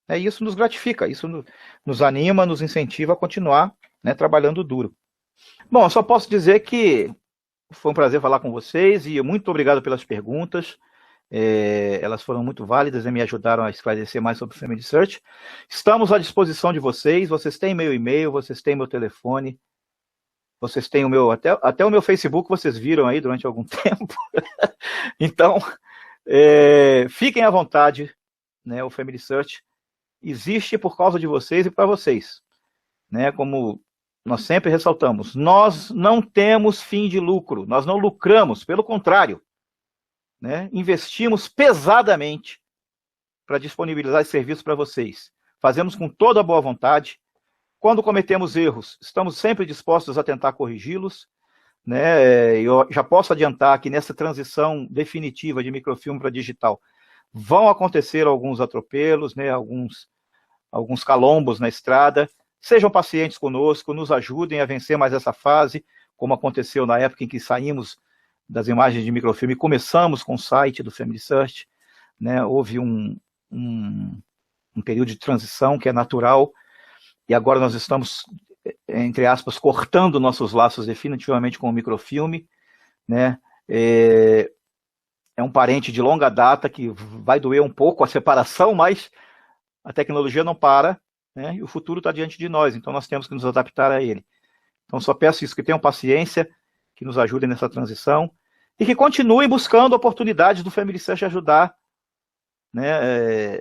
Isso nos gratifica, isso nos anima, nos incentiva a continuar, né, trabalhando duro. Bom, eu só posso dizer que foi um prazer falar com vocês e muito obrigado pelas perguntas. Elas foram muito válidas e me ajudaram a esclarecer mais sobre o Family Search. Estamos à disposição de vocês. Vocês têm meu e-mail, vocês têm meu telefone, vocês têm até o meu Facebook, vocês viram aí durante algum tempo. Então, fiquem à vontade, né? O Family Search existe por causa de vocês e para vocês, né? Como nós sempre ressaltamos, nós não temos fim de lucro, nós não lucramos, pelo contrário, né? Investimos pesadamente para disponibilizar esse serviço para vocês. Fazemos com toda a boa vontade. Quando cometemos erros, estamos sempre dispostos a tentar corrigi-los, né? Eu já posso adiantar que nessa transição definitiva de microfilme para digital vão acontecer alguns atropelos, né? Alguns calombos na estrada. Sejam pacientes conosco, nos ajudem a vencer mais essa fase, como aconteceu na época em que saímos das imagens de microfilme e começamos com o site do Family Search, né? Houve um período de transição que é natural, e agora nós estamos, entre aspas, cortando nossos laços definitivamente com o microfilme, né? É um parente de longa data que vai doer um pouco a separação, mas a tecnologia não para, né? E o futuro está diante de nós, então nós temos que nos adaptar a ele. Então só peço isso, que tenham paciência, que nos ajudem nessa transição e que continuem buscando oportunidades do Family Search ajudar, né,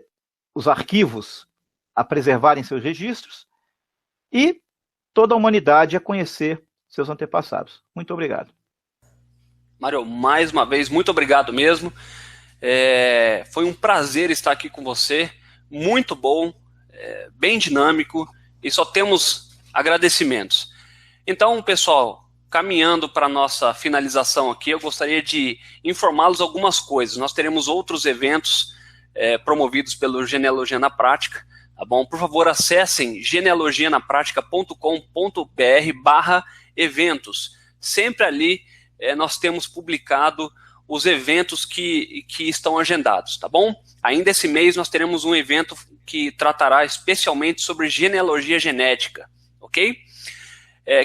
os arquivos a preservarem seus registros e toda a humanidade a conhecer seus antepassados. Muito obrigado. Mário, mais uma vez, muito obrigado mesmo. Foi um prazer estar aqui com você, muito bom, bem dinâmico, e só temos agradecimentos. Então, pessoal, caminhando para a nossa finalização aqui, eu gostaria de informá-los algumas coisas. Nós teremos outros eventos promovidos pelo Genealogia na Prática, tá bom? Por favor, acessem genealogianapratica.com.br/eventos. Sempre ali nós temos publicado os eventos que estão agendados, tá bom? Ainda esse mês nós teremos um evento que tratará especialmente sobre genealogia genética, ok?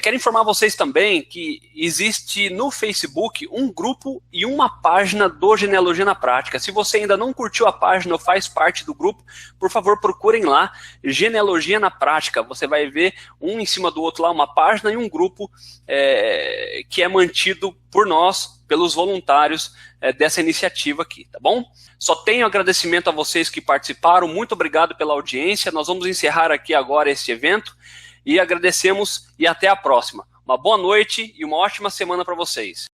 Quero informar vocês também que existe no Facebook um grupo e uma página do Genealogia na Prática. Se você ainda não curtiu a página ou faz parte do grupo, por favor, procurem lá, Genealogia na Prática. Você vai ver um em cima do outro lá, uma página e um grupo que é mantido por nós, pelos voluntários dessa iniciativa aqui, tá bom? Só tenho agradecimento a vocês que participaram, muito obrigado pela audiência. Nós vamos encerrar aqui agora esse evento. E agradecemos e até a próxima. Uma boa noite e uma ótima semana para vocês.